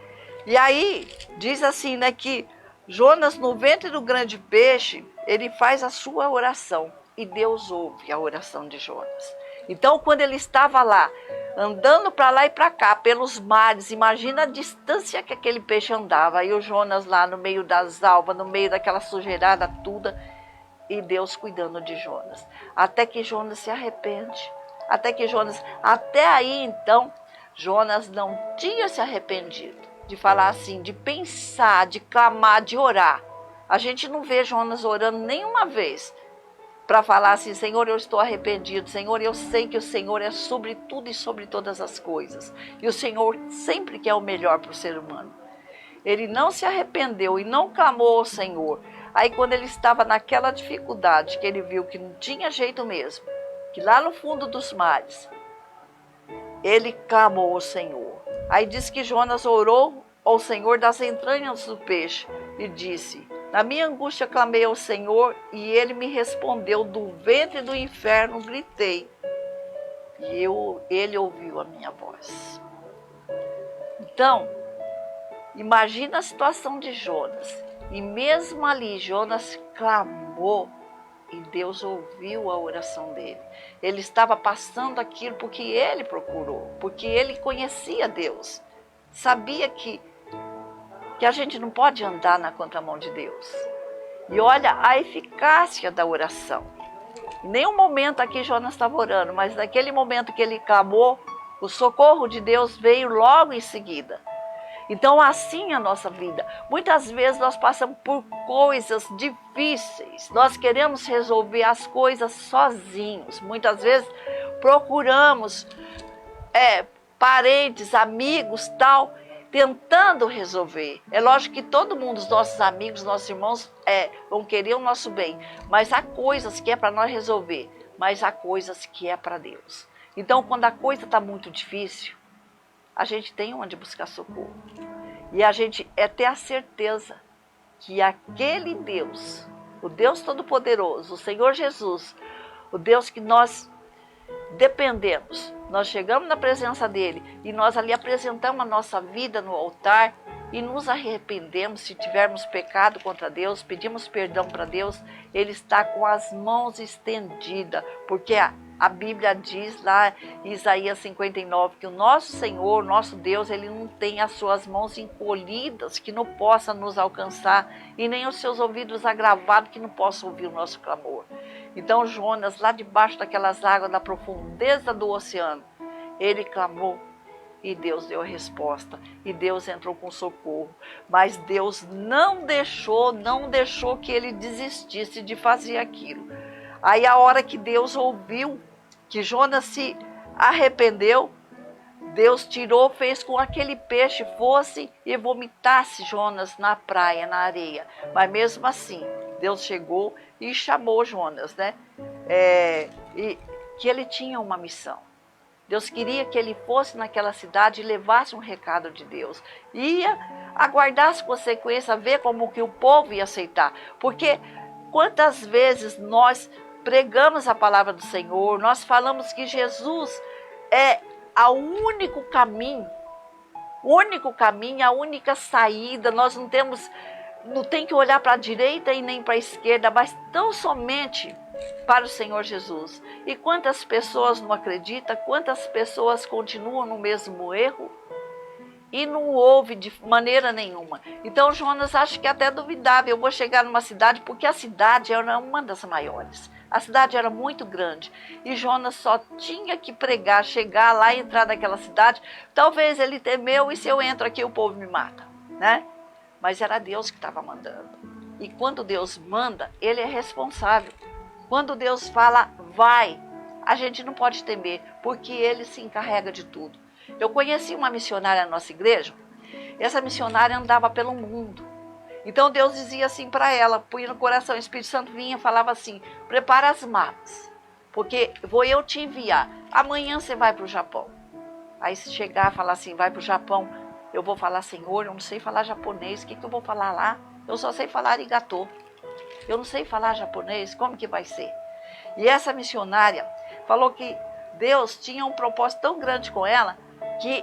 E aí, diz assim, né, que Jonas, no ventre do grande peixe, ele faz a sua oração, e Deus ouve a oração de Jonas. Então, quando ele estava lá, andando para lá e para cá, pelos mares, imagina a distância que aquele peixe andava, e o Jonas lá no meio das alvas, no meio daquela sujeirada toda, e Deus cuidando de Jonas. Até que Jonas se arrepende. Até aí então, Jonas não tinha se arrependido de falar assim, de pensar, de clamar, de orar. A gente não vê Jonas orando nenhuma vez para falar assim: Senhor, eu estou arrependido, Senhor, eu sei que o Senhor é sobre tudo e sobre todas as coisas. E o Senhor sempre quer o melhor para o ser humano. Ele não se arrependeu e não clamou ao Senhor. Aí quando ele estava naquela dificuldade, que ele viu que não tinha jeito mesmo, que lá no fundo dos mares, ele clamou ao Senhor. Aí diz que Jonas orou ao Senhor das entranhas do peixe e disse: na minha angústia clamei ao Senhor, e ele me respondeu, do ventre do inferno gritei, e ele ouviu a minha voz. Então, imagina a situação de Jonas, e mesmo ali Jonas clamou, e Deus ouviu a oração dele. Ele estava passando aquilo porque ele procurou, porque ele conhecia Deus, sabia que a gente não pode andar na contramão de Deus. E olha a eficácia da oração. Em nenhum momento aqui Jonas estava orando, mas naquele momento que ele clamou, o socorro de Deus veio logo em seguida. Então assim é a nossa vida. Muitas vezes nós passamos por coisas difíceis, nós queremos resolver as coisas sozinhos. Muitas vezes procuramos parentes, amigos, tal, tentando resolver. É lógico que todo mundo, os nossos amigos, nossos irmãos, vão querer o nosso bem, mas há coisas que é para nós resolver, mas há coisas que é para Deus. Então, quando a coisa está muito difícil, a gente tem onde buscar socorro. E a gente é ter a certeza que aquele Deus, o Deus Todo-Poderoso, o Senhor Jesus, o Deus que nós dependemos, nós chegamos na presença dele e nós ali apresentamos a nossa vida no altar e nos arrependemos se tivermos pecado contra Deus, pedimos perdão para Deus, ele está com as mãos estendidas, porque a Bíblia diz lá em Isaías 59 que o nosso Senhor, nosso Deus, ele não tem as suas mãos encolhidas que não possa nos alcançar e nem os seus ouvidos agravados que não possam ouvir o nosso clamor. Então Jonas, lá debaixo daquelas águas da profundeza do oceano, ele clamou e Deus deu a resposta e Deus entrou com socorro. Mas Deus não deixou que ele desistisse de fazer aquilo. Aí a hora que Deus ouviu que Jonas se arrependeu, Deus tirou, fez com que aquele peixe fosse e vomitasse Jonas na praia, na areia. Mas mesmo assim, Deus chegou e chamou Jonas, né? E que ele tinha uma missão. Deus queria que ele fosse naquela cidade e levasse um recado de Deus. Ia aguardar as consequências, ver como que o povo ia aceitar. Porque quantas vezes nós pregamos a palavra do Senhor, nós falamos que Jesus é o único caminho, a única saída. Nós não tem que olhar para a direita e nem para a esquerda, mas tão somente para o Senhor Jesus. E quantas pessoas não acreditam, quantas pessoas continuam no mesmo erro e não ouve de maneira nenhuma. Então Jonas acho que até duvidava, eu vou chegar numa cidade, porque a cidade era uma das maiores. A cidade era muito grande e Jonas só tinha que pregar, chegar lá e entrar naquela cidade. Talvez ele temeu, e se eu entro aqui o povo me mata, né? Mas era Deus que estava mandando. E quando Deus manda, ele é responsável. Quando Deus fala, vai, a gente não pode temer, porque ele se encarrega de tudo. Eu conheci uma missionária na nossa igreja, essa missionária andava pelo mundo. Então Deus dizia assim para ela, punha no coração, o Espírito Santo vinha e falava assim, prepara as malas, porque vou eu te enviar, amanhã você vai para o Japão. Aí se chegar e falar assim, vai para o Japão, eu vou falar, Senhor, eu não sei falar japonês, o que eu vou falar lá? Eu só sei falar arigatô, eu não sei falar japonês, como que vai ser? E essa missionária falou que Deus tinha um propósito tão grande com ela, que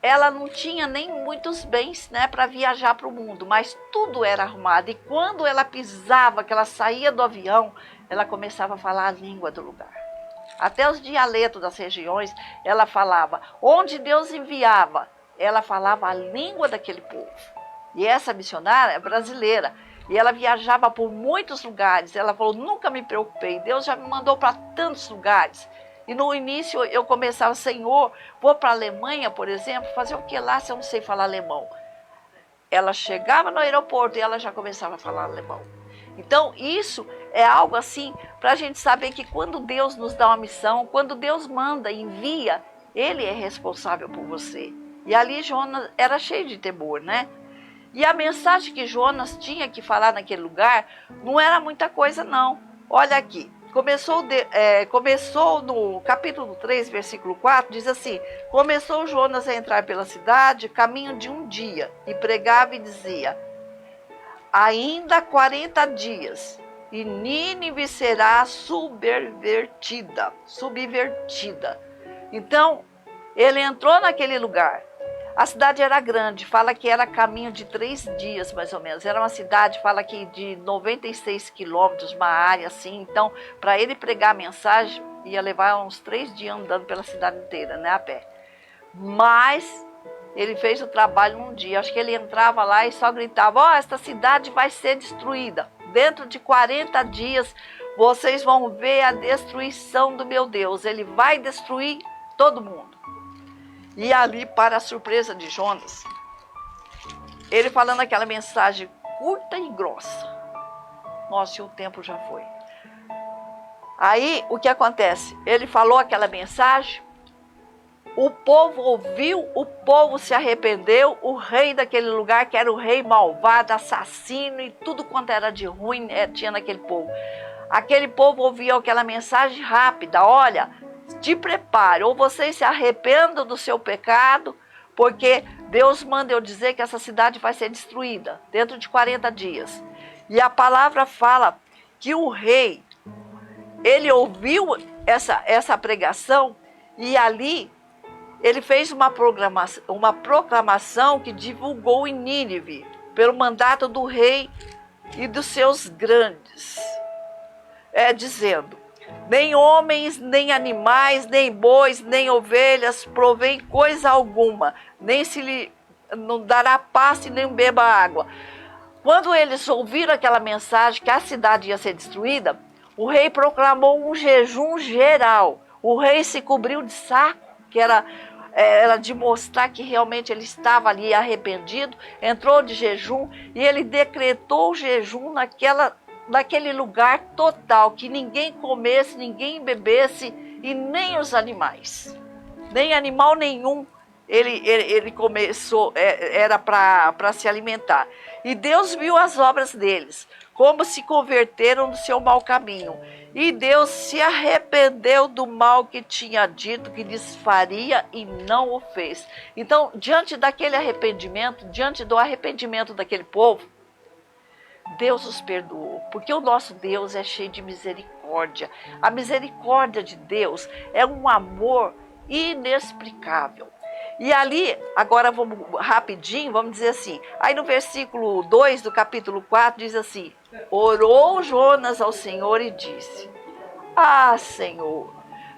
ela não tinha nem muitos bens, né, para viajar para o mundo, mas tudo era arrumado. E quando ela pisava, que ela saía do avião, ela começava a falar a língua do lugar. Até os dialetos das regiões, ela falava. Onde Deus enviava, ela falava a língua daquele povo. E essa missionária é brasileira. E ela viajava por muitos lugares. Ela falou, nunca me preocupei, Deus já me mandou para tantos lugares. E no início eu começava, Senhor, vou para a Alemanha, por exemplo, fazer o que lá se eu não sei falar alemão? Ela chegava no aeroporto e ela já começava a falar alemão. Então isso é algo assim, para a gente saber que quando Deus nos dá uma missão, quando Deus manda, envia, ele é responsável por você. E ali Jonas era cheio de temor, né? E a mensagem que Jonas tinha que falar naquele lugar não era muita coisa não. Olha aqui. Começou no capítulo 3, versículo 4, diz assim, começou Jonas a entrar pela cidade, caminho de um dia, e pregava e dizia, ainda 40 dias, e Nínive será subvertida. Então, ele entrou naquele lugar. A cidade era grande, fala que era caminho de 3 dias, mais ou menos. Era uma cidade, fala que de 96 quilômetros, uma área assim. Então, para ele pregar a mensagem, ia levar uns 3 dias andando pela cidade inteira, né, a pé. Mas ele fez o trabalho num dia. Acho que ele entrava lá e só gritava, esta cidade vai ser destruída. Dentro de 40 dias, vocês vão ver a destruição do meu Deus. Ele vai destruir todo mundo. E ali, para a surpresa de Jonas, ele falando aquela mensagem curta e grossa. Nossa, e o tempo já foi. Aí, o que acontece? Ele falou aquela mensagem, o povo ouviu, o povo se arrependeu, o rei daquele lugar, que era o rei malvado, assassino e tudo quanto era de ruim, tinha naquele povo. Aquele povo ouviu aquela mensagem rápida, olha, te prepare, ou vocês se arrependam do seu pecado, porque Deus manda eu dizer que essa cidade vai ser destruída dentro de 40 dias. E a palavra fala que o rei, ele ouviu essa pregação e ali ele fez uma proclamação que divulgou em Nínive, pelo mandato do rei e dos seus grandes, dizendo: nem homens, nem animais, nem bois, nem ovelhas provém coisa alguma, nem se lhe não dará pasto e nem beba água. Quando eles ouviram aquela mensagem que a cidade ia ser destruída, o rei proclamou um jejum geral. O rei se cobriu de saco, que era de mostrar que realmente ele estava ali arrependido, entrou de jejum e ele decretou o jejum naquele lugar total, que ninguém comesse, ninguém bebesse e nem os animais, nem animal nenhum ele começou, era para se alimentar. E Deus viu as obras deles, como se converteram do seu mau caminho. E Deus se arrependeu do mal que tinha dito que lhes faria e não o fez. Então, diante daquele arrependimento, diante do arrependimento daquele povo, Deus os perdoou, porque o nosso Deus é cheio de misericórdia. A misericórdia de Deus é um amor inexplicável. E ali, agora vamos rapidinho, vamos dizer assim, aí no versículo 2 do capítulo 4 diz assim: orou Jonas ao Senhor e disse: ah, Senhor,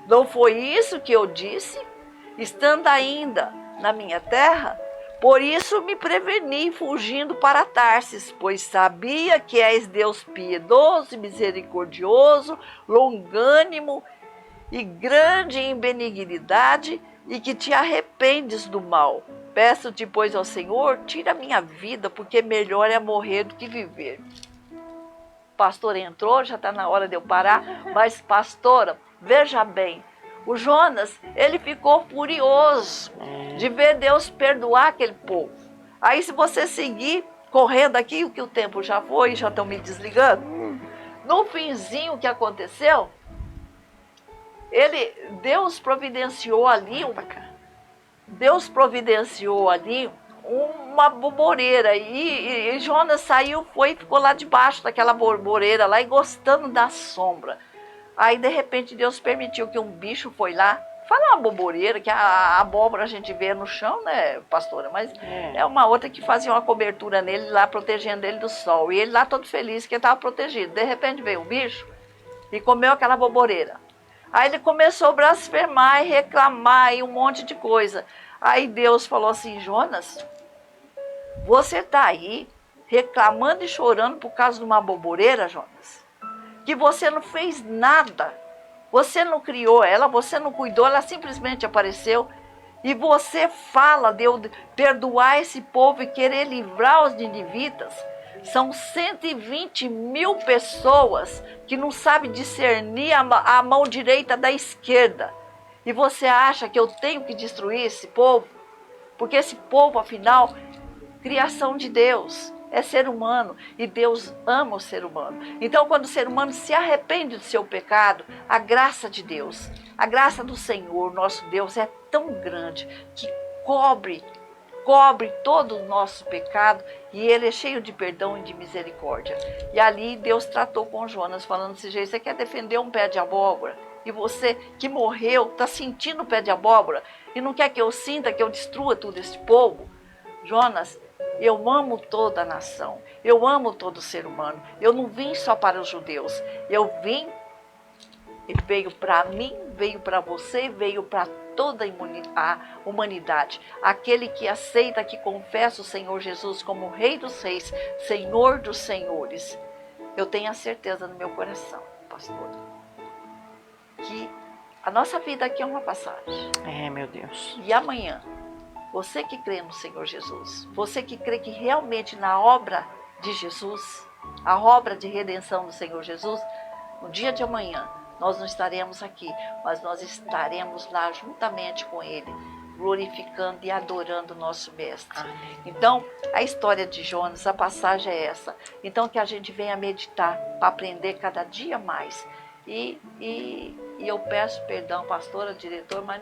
não foi isso que eu disse, estando ainda na minha terra? Por isso me preveni, fugindo para Tarsis, pois sabia que és Deus piedoso e misericordioso, longânimo e grande em benignidade, e que te arrependes do mal. Peço-te, pois, ao Senhor, tira a minha vida, porque melhor é morrer do que viver. O pastor entrou, já está na hora de eu parar, mas, pastora, veja bem, o Jonas, ele ficou furioso de ver Deus perdoar aquele povo. Aí, se você seguir correndo aqui, o que o tempo já foi, já estão me desligando, no finzinho, o que aconteceu? Deus providenciou ali uma boboreira e Jonas saiu, e ficou lá debaixo daquela boboreira lá e gostando da sombra. Aí de repente Deus permitiu que um bicho foi lá, fala uma boboreira, que a abóbora a gente vê no chão, né, pastora, mas é uma outra que fazia uma cobertura nele lá, protegendo ele do sol, e ele lá todo feliz que ele estava protegido. De repente veio um bicho e comeu aquela boboreira. Aí ele começou a blasfemar e reclamar e um monte de coisa. Aí Deus falou assim: Jonas, você está aí reclamando e chorando por causa de uma boboreira, Jonas? Que você não fez nada. Você não criou ela, você não cuidou, ela simplesmente apareceu. E você fala de eu perdoar esse povo e querer livrar os ninivitas. São 120 mil pessoas que não sabem discernir a mão direita da esquerda. E você acha que eu tenho que destruir esse povo? Porque esse povo, afinal, criação de Deus, é ser humano. E Deus ama o ser humano. Então, quando o ser humano se arrepende do seu pecado, a graça de Deus, a graça do Senhor, nosso Deus, é tão grande que cobre todo o nosso pecado, e ele é cheio de perdão e de misericórdia. E ali Deus tratou com Jonas, falando desse jeito: você quer defender um pé de abóbora? E você que morreu, está sentindo o pé de abóbora, e não quer que eu sinta, que eu destrua todo esse povo? Jonas, eu amo toda a nação, eu amo todo ser humano, eu não vim só para os judeus, eu vim, e veio para mim, veio para você, veio para toda a humanidade. Aquele que aceita, que confessa o Senhor Jesus como Rei dos Reis, Senhor dos Senhores. Eu tenho a certeza no meu coração, pastor, que a nossa vida aqui é uma passagem. Meu Deus. E amanhã, você que crê no Senhor Jesus, você que crê que realmente na obra de Jesus, a obra de redenção do Senhor Jesus, no dia de amanhã, nós não estaremos aqui, mas nós estaremos lá juntamente com Ele, glorificando e adorando o nosso Mestre. Amém. Então, a história de Jonas, a passagem é essa. Então, que a gente venha meditar para aprender cada dia mais e E eu peço perdão, pastora, diretor, mas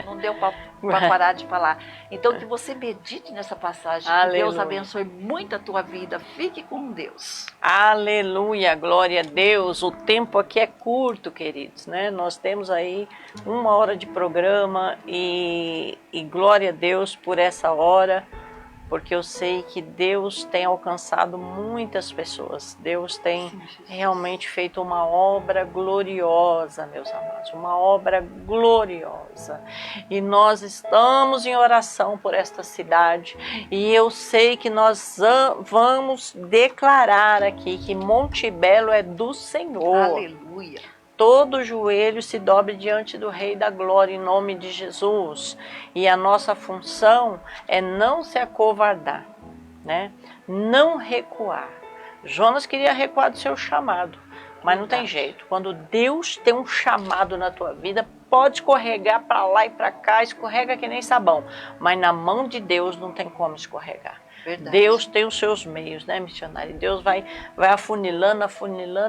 não deu para parar de falar. Então, que você medite nessa passagem. Que Deus abençoe muito a tua vida. Fique com Deus. Aleluia, glória a Deus. O tempo aqui é curto, queridos, né? Nós temos aí 1 hora de programa e glória a Deus por essa hora, porque eu sei que Deus tem alcançado muitas pessoas. Deus tem realmente feito uma obra gloriosa, meus amados, uma obra gloriosa. E nós estamos em oração por esta cidade, e eu sei que nós vamos declarar aqui que Monte Belo é do Senhor. Aleluia. Todo joelho se dobre diante do Rei da Glória, em nome de Jesus. E a nossa função é não se acovardar, né? Não recuar. Jonas queria recuar do seu chamado, mas não tem jeito. Quando Deus tem um chamado na tua vida, pode escorregar para lá e para cá, escorrega que nem sabão. Mas na mão de Deus não tem como escorregar. Verdade. Deus tem os seus meios, né, missionário? Deus vai afunilando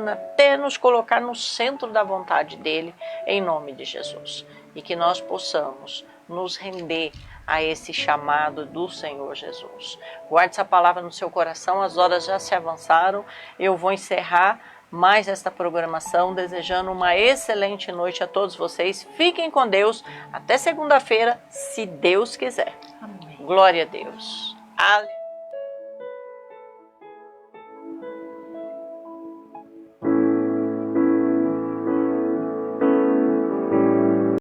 até nos colocar no centro da vontade dele, em nome de Jesus. E que nós possamos nos render a esse chamado do Senhor Jesus. Guarde essa palavra no seu coração, as horas já se avançaram. Eu vou encerrar mais esta programação, desejando uma excelente noite a todos vocês. Fiquem com Deus. Até segunda-feira, se Deus quiser. Amém. Glória a Deus. Aleluia.